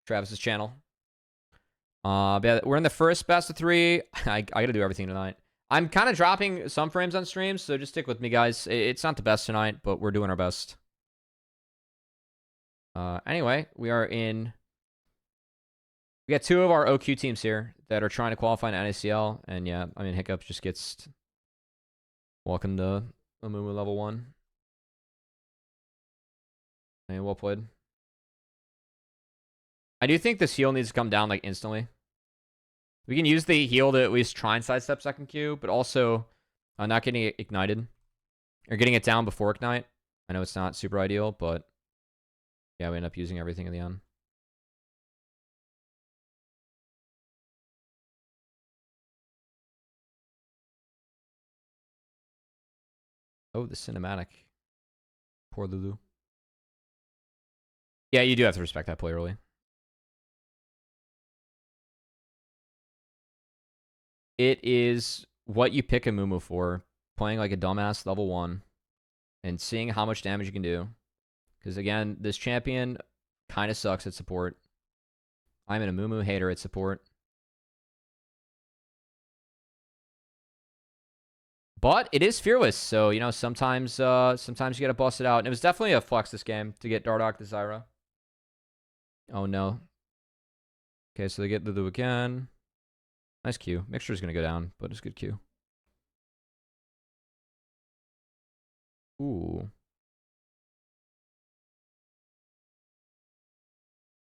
Travis's channel. Yeah, we're in the first best of 3. I got to do everything tonight. I'm kind of dropping some frames on streams, so just stick with me, guys. It's not the best tonight, but we're doing our best. Anyway, we got 2 of our OQ teams here that are trying to qualify in NACL, and yeah, I mean Hiccup just gets welcome to Amumu level 1. And well played. I do think this heal needs to come down like instantly. We can use the heal to at least try and sidestep second Q, but also not getting it ignited or getting it down before ignite. I know it's not super ideal, but yeah, we end up using everything in the end. Oh, the cinematic. Poor Lulu. Yeah, you do have to respect that play early. It is what you pick a Mumu for. Playing like a dumbass level 1. And seeing how much damage you can do. Because again, this champion kind of sucks at support. I'm a Mumu hater at support. But it is fearless, so you know sometimes you gotta bust it out. And it was definitely a flex this game to get Dardoch to Zyra. Oh no. Okay, so they get Lulu again. Nice Q. Mixture's gonna go down, but it's good Q. Ooh.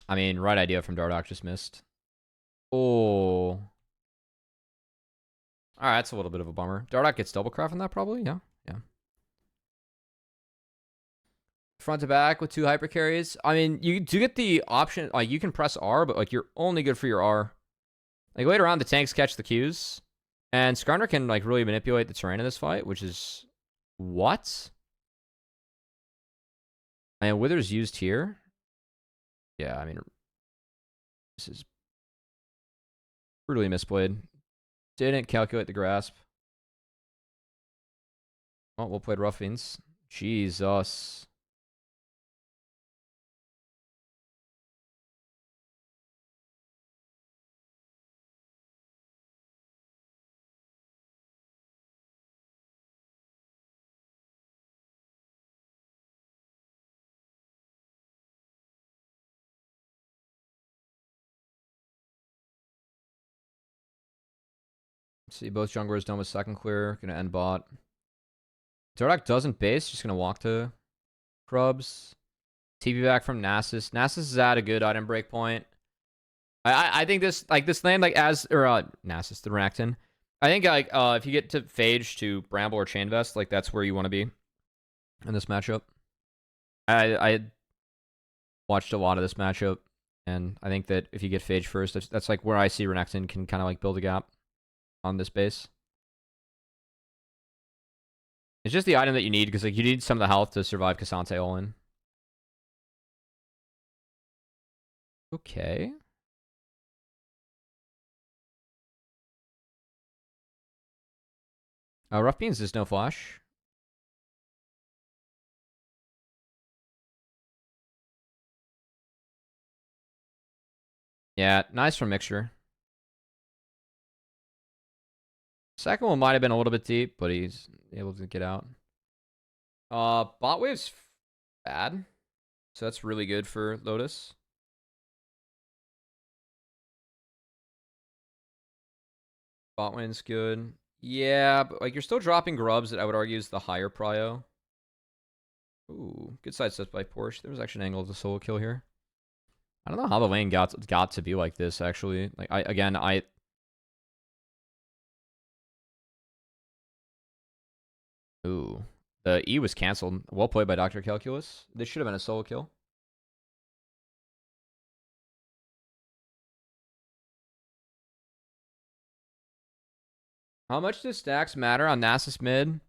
I mean, right idea from Dardoch, just missed. Oh. Alright, that's a little bit of a bummer. Dardoch gets double craft on that probably, yeah. Yeah. Front to back with 2 hyper carries. I mean, you do get the option, like you can press R, but like you're only good for your R. Like later on, the tanks catch the Qs. And Skarner can like really manipulate the terrain in this fight, which is what? And Wither's used here. Yeah, I mean, this is brutally misplayed. Didn't calculate the grasp. Oh, well played, Ruffians. Jesus. See, both junglers done with second clear. Gonna end bot. Dardoch doesn't base. Just gonna walk to Krubs. TP back from Nasus. Nasus is at a good item break point. I think this lane Nasus, the Renekton. I think like if you get to Phage to Bramble or Chainvest, like that's where you want to be in this matchup. I watched a lot of this matchup, and I think that if you get Phage first, that's like where I see Renekton can kind of like build a gap on this base. It's just the item that you need because like you need some of the health to survive Cassante all in. Okay. Rough Beans is no flash. Yeah, nice from Mixture. Second one might have been a little bit deep, but he's able to get out. Bot wave's bad. So that's really good for Lotus. Bot lane's good. Yeah, but like you're still dropping grubs that I would argue is the higher prio. Ooh, good side steps by Porsche. There was actually an angle of the solo kill here. I don't know how the lane got to be like this actually. Like I Ooh. The E was canceled. Well played by Dr. Calculus. This should have been a solo kill. How much does stacks matter on Nasus mid?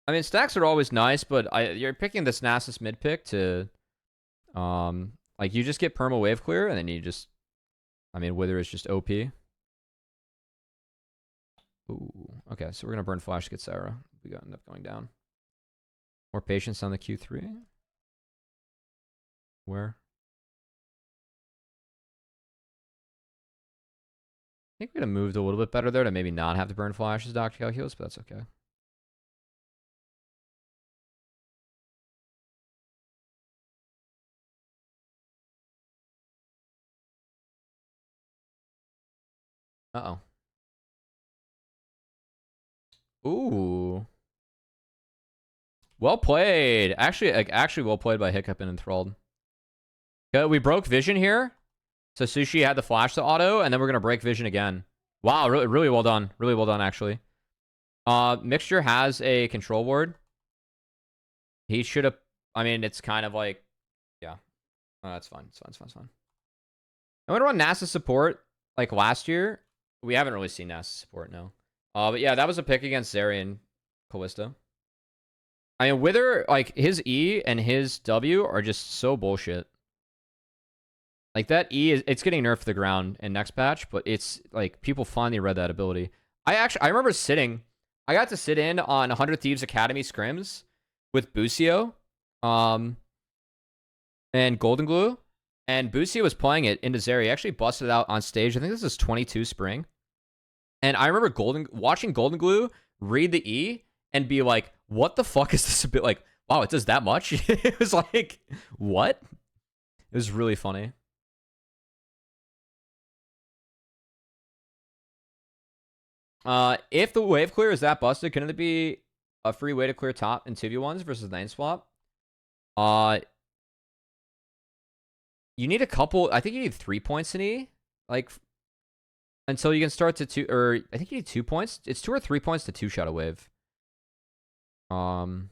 I mean, stacks are always nice, but you're picking this Nasus mid pick to, like you just get perma wave clear, and then you just, I mean, Wither is just OP. Ooh, okay, so we're gonna burn flash to get Sarah. We got end up going down. More patience on the Q3. Where? I think we could have moved a little bit better there to maybe not have to burn flash as Dr. Calculus, but that's okay. Uh-oh. Ooh. Well played. Actually well played by Hiccup and Enthralled. Okay, we broke vision here. So Sushi had the flash to auto, and then we're going to break vision again. Wow, really, really well done. Really well done, actually. Mixture has a control ward. He should have... I mean, it's kind of like... Yeah. That's fine. It's fine. It's fine. It's fine. I went around NASA support, like, last year. We haven't really seen NASA support, no. But yeah, that was a pick against Zeri and Callisto. I mean, Wither, like, his E and his W are just so bullshit. Like, that E, it's getting nerfed to the ground in next patch, but it's, like, people finally read that ability. I remember I got to sit in on 100 Thieves Academy scrims with Busio, and Golden Glue, and Busio was playing it into Zeri. He actually busted it out on stage. I think this is 22 spring. And I remember watching Golden Glue read the E and be like, what the fuck is this a bit like? Wow, it does that much? It was like, what? It was really funny. If the wave clear is that busted, couldn't it be a free way to clear top in 2v1s versus lane swap? You need a couple. I think you need 3 points in E. Like, until you can start to two, or I think you need 2 points. It's 2 or 3 points to two-shot a wave. So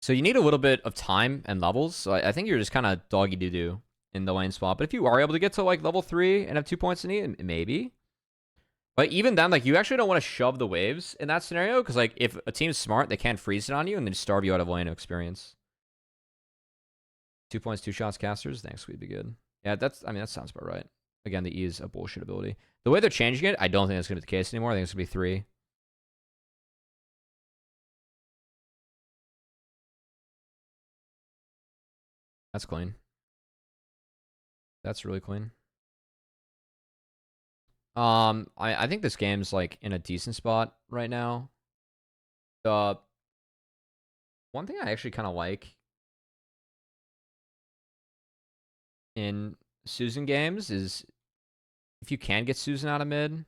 you need a little bit of time and levels. So I think you're just kind of doggy doo-doo in the lane swap. But if you are able to get to like level 3 and have 2 points in E, maybe. But even then, like, you actually don't want to shove the waves in that scenario, because like if a team's smart, they can't freeze it on you and then starve you out of lane experience. 2 points, 2 shots, casters. Thanks, we'd be good. Yeah, that sounds about right. Again, the E is a bullshit ability. The way they're changing it, I don't think that's going to be the case anymore. I think it's going to be 3. That's clean. That's really clean. I think this game's like in a decent spot right now. The one thing I actually kind of like in Susan games is if you can get Susan out of mid.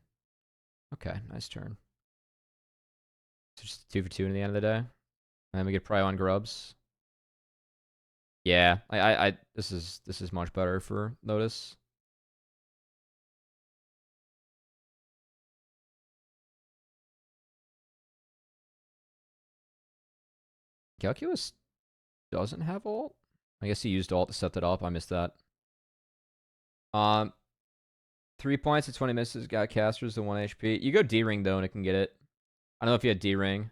Okay, nice turn. So just 2 for 2 in the end of the day. And then we get Prio on Grubs. Yeah, this is much better for Lotus. Calculus doesn't have ult. I guess he used ult to set that up. I missed that. 3 points at 20 misses. Got casters to 1 HP. You go D-ring though, and it can get it. I don't know if you had D-ring.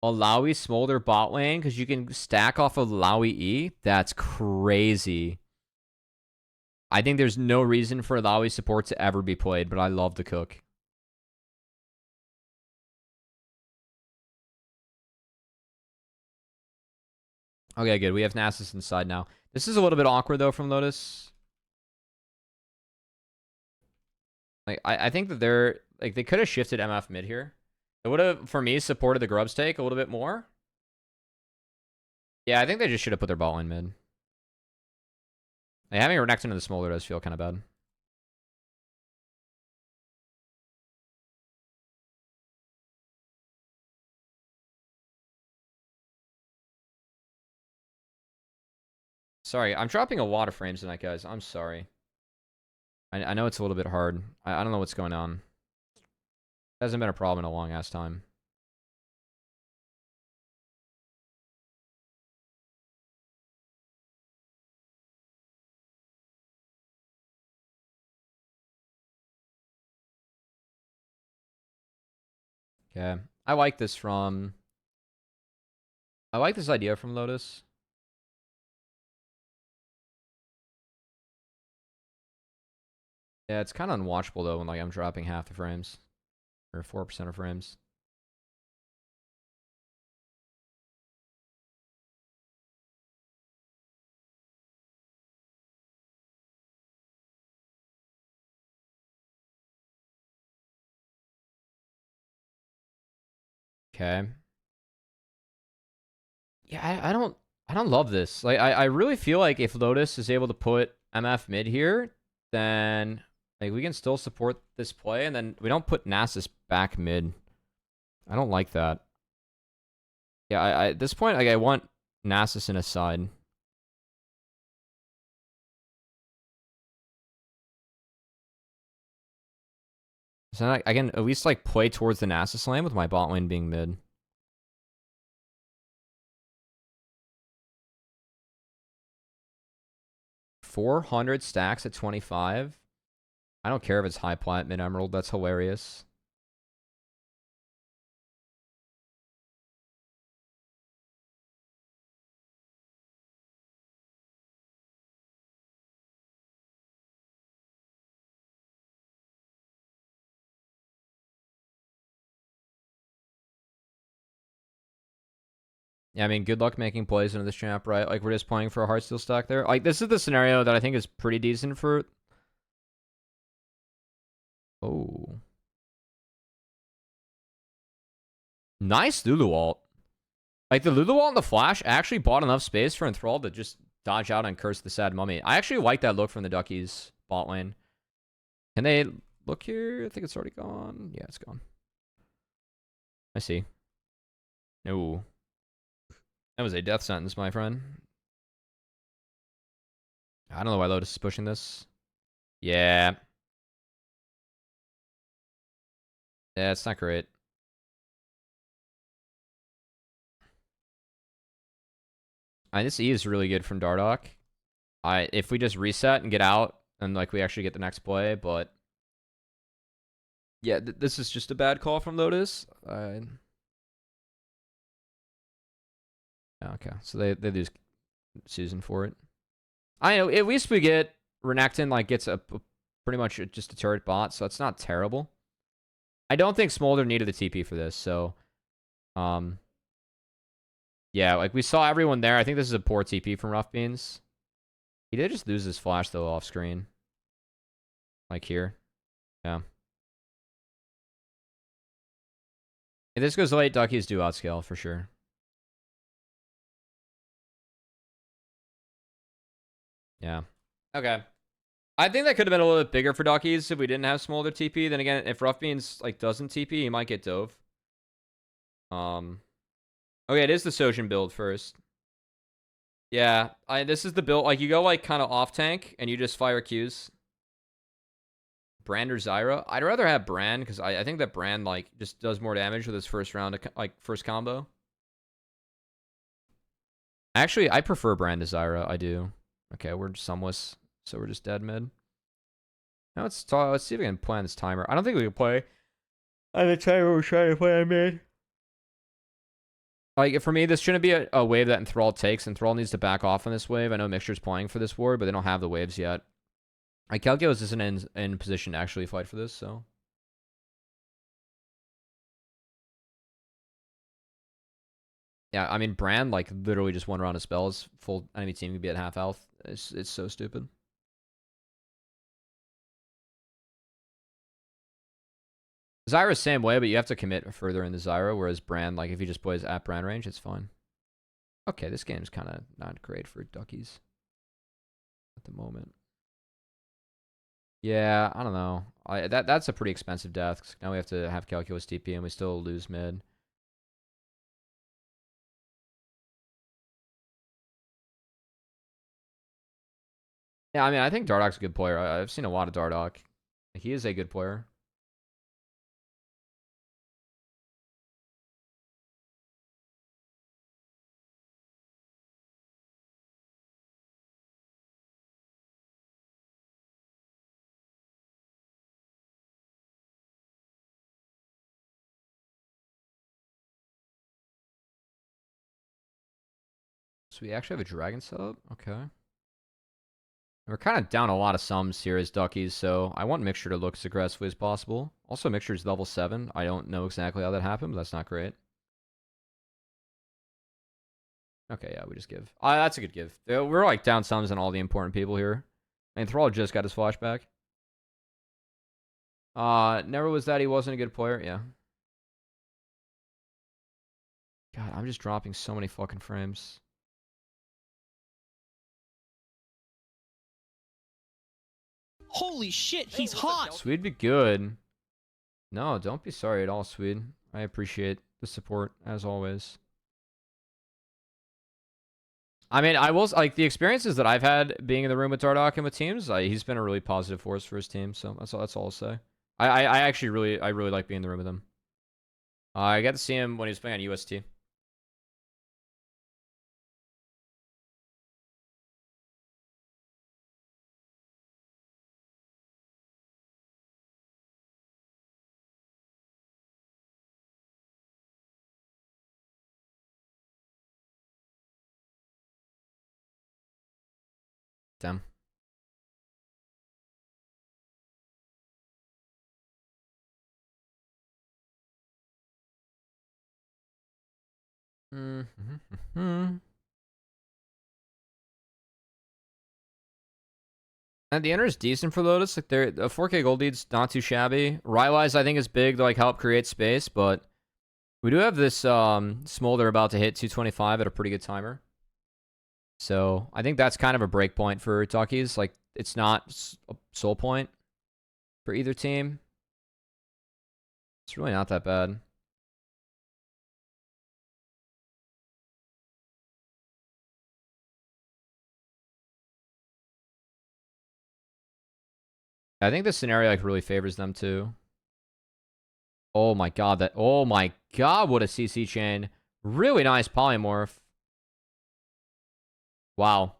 Alawi Smolder bot lane because you can stack off of Alawi E. That's crazy. I think there's no reason for Alawi support to ever be played, but I love the cook. Okay, good. We have Nasus inside now. This is a little bit awkward though from Lotus. Like I think that they could have shifted MF mid here. It would have, for me, supported the Grubs take a little bit more. Yeah, I think they just should have put their ball in mid. Like, having Renekton in the Smolder does feel kind of bad. Sorry, I'm dropping a lot of frames tonight, guys. I'm sorry. I know it's a little bit hard. I don't know what's going on. It hasn't been a problem in a long-ass time. Okay. I like this idea from Lotus. Yeah, it's kind of unwatchable though when like I'm dropping half the frames. Or 4% of frames. Okay. Yeah, I don't love this. Like I really feel like if Lotus is able to put MF mid here, then like we can still support this play, and then we don't put Nasus back mid. I don't like that. Yeah, I at this point, like I want Nasus in a side. So I can at least like play towards the Nasus lane with my bot lane being mid. $400 stacks at 25. I don't care if it's high plat, mid emerald. That's hilarious. Yeah, I mean, good luck making plays into this champ, right? Like, we're just playing for a Heartsteel stack there. Like, this is the scenario that I think is pretty decent for... Oh. Nice Lulu ult. Like, the Lulu ult and the Flash actually bought enough space for Enthrall to just dodge out and curse the sad mummy. I actually like that look from the Duckies bot lane. Can they look here? I think it's already gone. Yeah, it's gone. I see. No. That was a death sentence, my friend. I don't know why Lotus is pushing this. Yeah. Yeah, it's not great. This E is really good from Dardoch. If we just reset and get out, and like we actually get the next play, but yeah, this is just a bad call from Lotus. Okay, so they lose Susan for it. I know, at least we get Renekton like gets a pretty much just a turret bot, so it's not terrible. I don't think Smolder needed the TP for this, so yeah, like we saw everyone there. I think this is a poor TP from Rough Beans. He did just lose his flash though off screen. Like here. Yeah. If this goes late, Duckies do outscale for sure. Yeah. Okay. I think that could have been a little bit bigger for Duckies if we didn't have Smolder TP. Then again, if Rough Beans like doesn't TP, he might get dove. Okay, it is the Sojin build first. Yeah, this is the build. Like you go like kind of off tank and you just fire Qs. Brand or Zyra? I'd rather have Brand because I think that Brand like just does more damage with his first round, like first combo. Actually, I prefer Brand to Zyra. I do. Okay, we're Sumless, so we're just dead mid. Now let's see if we can play on this timer. I don't think we can play on the timer we're trying to play on mid. Like, for me, this shouldn't be a wave that Enthrall takes. Enthrall needs to back off on this wave. I know Mixture's playing for this ward, but they don't have the waves yet. Calculus isn't in position to actually fight for this, so... Yeah, I mean, Brand, like, literally just one round of spells. Full enemy team could be at half health. It's so stupid. Zyra's same way, but you have to commit further in the Zyra, whereas Brand, like, if he just plays at Brand range, it's fine. Okay, this game's kind of not great for Duckies at the moment. Yeah, I don't know. That's a pretty expensive death. 'Cause now we have to have Calculus TP, and we still lose mid. Yeah, I mean, I think Dardoch's a good player. I've seen a lot of Dardoch. He is a good player. So we actually have a dragon setup? Okay. We're kind of down a lot of sums here as Duckies, so I want Mixture to look as aggressively as possible. Also, Mixture's level 7. I don't know exactly how that happened, but that's not great. Okay, yeah, we just give. That's a good give. We're like down sums on all the important people here. And Thrall just got his flashback. Never was that he wasn't a good player. Yeah. God, I'm just dropping so many fucking frames. Holy shit, he's hot. Swede be good. No, don't be sorry at all, Swede. I appreciate the support, as always. I mean, I will, like, the experiences that I've had being in the room with Dardoch and with teams, he's been a really positive force for his team, so that's all I'll say. I actually really like being in the room with him. I got to see him when he was playing on UST. Damn. And the enter is decent for Lotus. Like, they're a 4K gold lead's not too shabby. Rylai's, I think, is big to like help create space, but we do have this Smolder about to hit 225 at a pretty good timer. So I think that's kind of a break point for Duckies. Like, it's not a soul point for either team. It's really not that bad. I think this scenario like really favors them too. Oh my god, oh my god, what a CC chain. Really nice polymorph. Wow.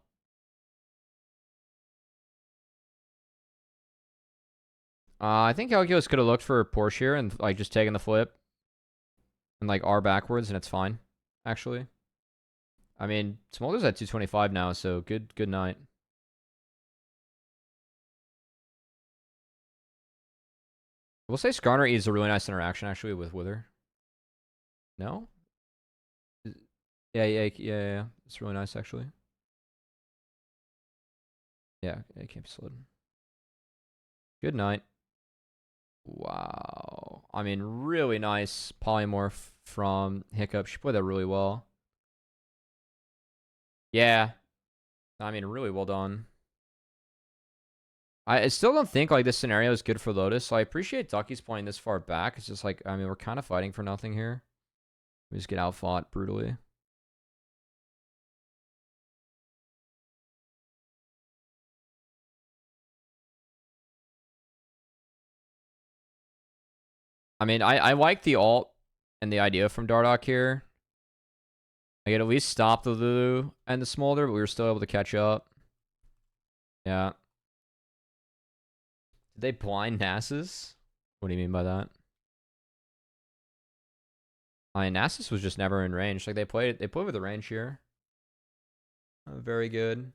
I think Calculus could have looked for Porsche here and like just taken the flip and like R backwards, and it's fine, actually. I mean, Smolder's at 225 now, so good night. We'll say Skarner is a really nice interaction actually with Wither. No? Yeah. It's really nice actually. Yeah, it can't be slowed. Good night. Wow. I mean, really nice polymorph from Hiccup. She played that really well. Yeah. I mean, really well done. I still don't think like this scenario is good for Lotus. So I appreciate Ducky's playing this far back. It's just like, I mean, we're kind of fighting for nothing here. We just get outfought brutally. I mean, I like the ult and the idea from Dardoch here. I could at least stop the Lulu and the Smolder, but we were still able to catch up. Yeah. Did they blind Nasus? What do you mean by that? I mean, Nasus was just never in range. Like they played with the range here. Very good.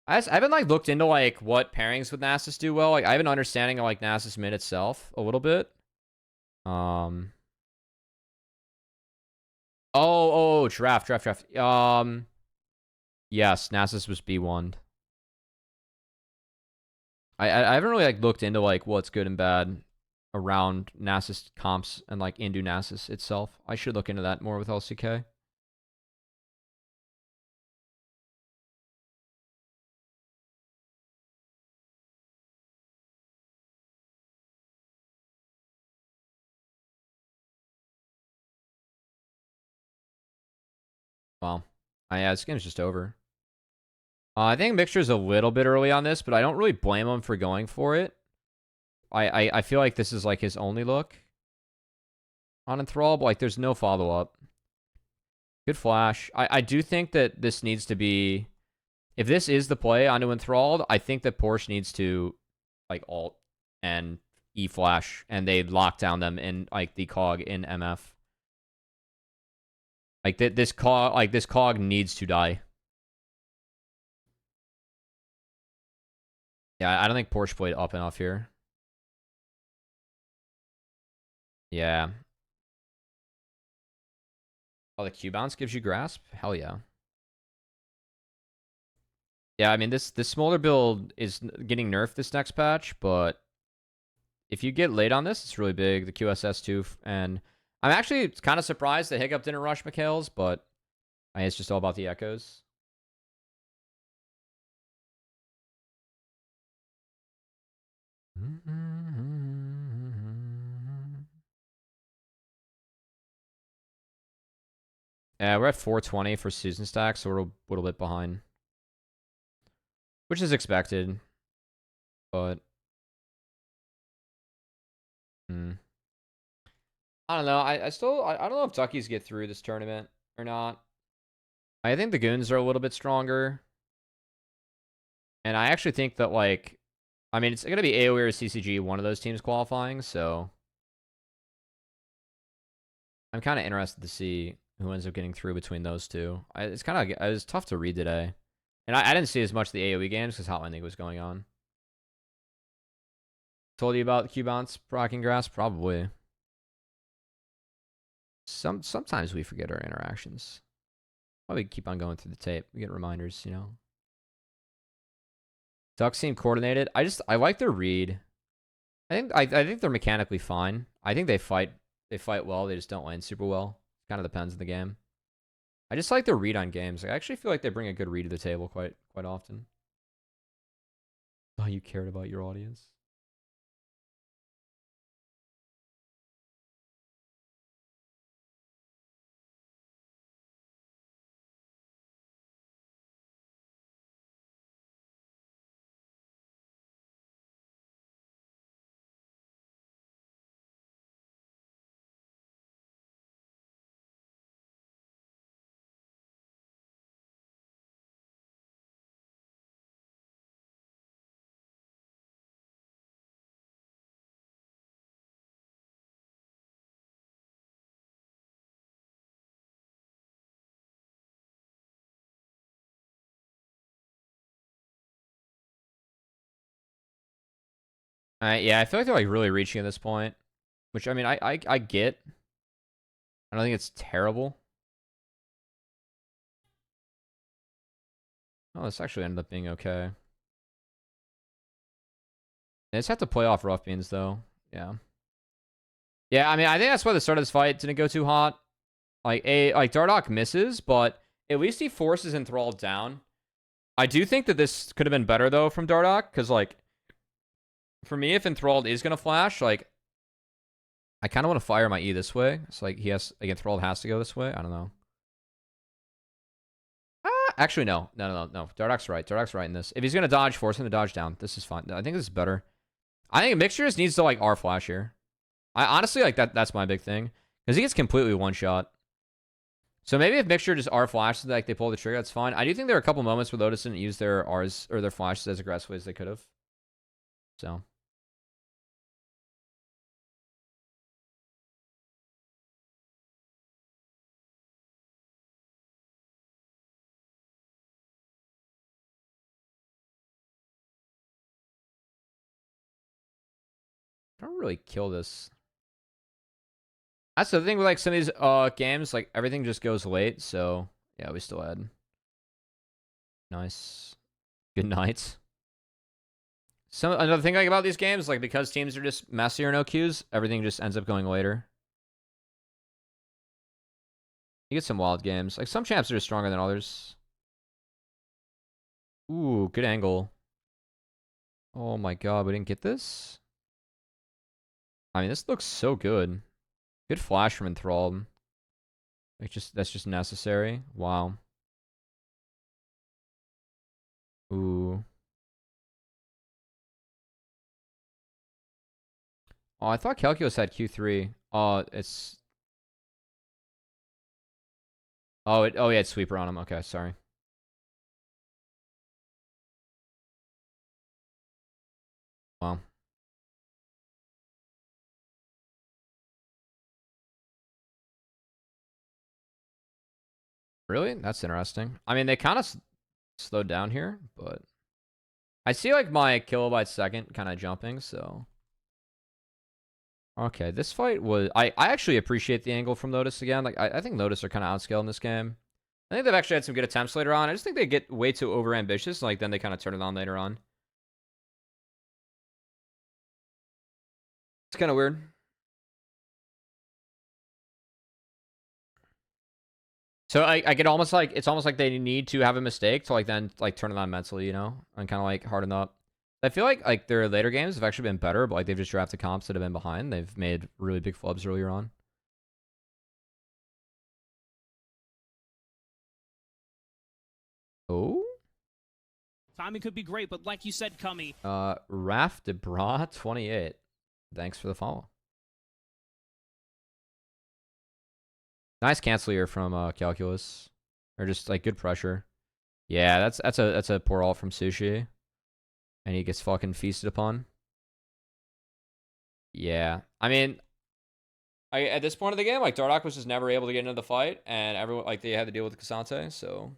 I haven't like looked into like what pairings with Nasus do well. Like I have an understanding of like Nasus mid itself a little bit. Draft. Yes, Nasus was B1'd. I haven't really like looked into like what's good and bad around Nasus comps and like into Nasus itself. I should look into that more with LCK. Well, yeah, this game's just over. I think Mixture's a little bit early on this, but I don't really blame him for going for it. I feel like this is like his only look on Enthrall, but like there's no follow-up. Good flash. I do think that this needs to be... If this is the play onto Enthralled, I think that Porsche needs to like ult and E-flash, and they lock down them in like the cog in MF. Like this cog needs to die. Yeah, I don't think Porsche played up enough here. Yeah. Oh, the Q bounce gives you grasp? Hell yeah. Yeah, I mean this Smolder build is getting nerfed this next patch, but if you get late on this, it's really big. The QSS too, and I'm actually kind of surprised that Hiccup didn't rush Mikhail's, but it's just all about the echoes. Yeah, we're at 420 for season stack, so we're a little bit behind, which is expected. But I don't know. I don't know if Duckies get through this tournament or not. I think the Goons are a little bit stronger, and I actually think that like, I mean, it's gonna be AoE or CCG, one of those teams qualifying. So I'm kind of interested to see who ends up getting through between those two. It was tough to read today. And I didn't see as much of the AoE games because Hotline League was going on. Told you about Q-Bounce, Rocking Grass? Probably. Sometimes we forget our interactions. Why we keep on going through the tape? We get reminders, you know. Ducks seem coordinated. I like their read. I think they're mechanically fine. I think they fight well. They just don't win super well. Kind of depends on the game. I just like their read on games. Like, I actually feel like they bring a good read to the table quite often. Oh, you cared about your audience. Yeah, I feel like they're like really reaching at this point, which I mean, I get. I don't think it's terrible. Oh, this actually ended up being okay. They just have to play off rough beans though. Yeah. Yeah, I mean, I think that's why the start of this fight didn't go too hot. Like Dardoch misses, but at least he forces Enthralled down. I do think that this could have been better though from Dardoch, because like for me, if Enthralled is gonna flash, like I kind of want to fire my E this way. So like Enthralled has to go this way. I don't know. Actually, no. Dardoch's right. Dardoch's right in this. If he's gonna dodge, force him to dodge down. This is fine. I think this is better. I think Mixture just needs to like R flash here. I honestly like that. That's my big thing, because he gets completely one shot. So maybe if Mixture just R flashes, like they pull the trigger, that's fine. I do think there are a couple moments where Lotus didn't use their R's or their flashes as aggressively as they could have. So I don't really kill this. That's the thing with like some of these games, like everything just goes late. So yeah, we still had nice, good night. Another thing like about these games, like because teams are just messier no Qs, everything just ends up going later. You get some wild games. Like some champs are just stronger than others. Ooh, good angle. Oh my god, we didn't get this? I mean, this looks so good. Good flash from Enthralled. Like that's just necessary. Wow. Ooh. Oh, I thought Calculus had Q3. Oh, it's oh yeah, it's sweeper on him. Okay, sorry. Wow. Really? That's interesting. I mean, they kind of slowed down here, but I see like my kilobyte second kind of jumping, so okay, this fight was I actually appreciate the angle from Lotus again. Like I think Lotus are kind of outscaled in this game. I think they've actually had some good attempts later on. I just think they get way too over ambitious, like then they kind of turn it on later on. It's kind of weird. So I get almost like it's almost like they need to have a mistake to like then like turn it on mentally, you know, and kind of like harden up. I feel like their later games have actually been better, but like they've just drafted comps that have been behind. They've made really big flubs earlier on. Oh, Timing could be great, but like you said, Cummy. Raf DeBra 28. Thanks for the follow. Nice cancel here from Calculus, or just like good pressure. Yeah, that's a poor ult from Sushi, and he gets fucking feasted upon. Yeah, I mean, at this point of the game, like Dardoch was just never able to get into the fight, and everyone like they had to deal with Kasante, so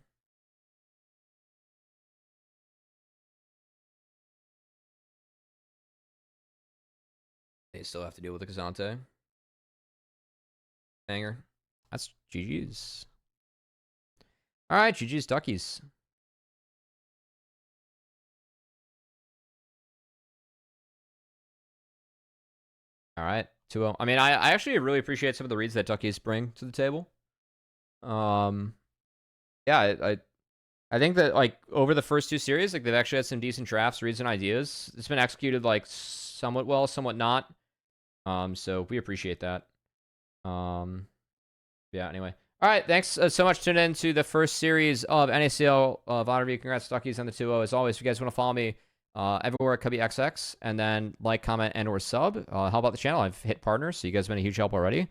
they still have to deal with the Kasante. Banger. That's GG's. All right, GG's Duckies. All right, 2-0. I mean, I actually really appreciate some of the reads that Duckies bring to the table. Yeah, I think that like over the first 2 series, like they've actually had some decent drafts, reads, and ideas. It's been executed like somewhat well, somewhat not. So we appreciate that. Yeah. Anyway, all right. Thanks so much for tuning in to the first series of NACL VoD review. Congrats, Duckies, on the 2-0. As always, if you guys want to follow me everywhere at CubbyXX, and then like, comment, and/or sub, how about the channel? I've hit partners, so you guys have been a huge help already.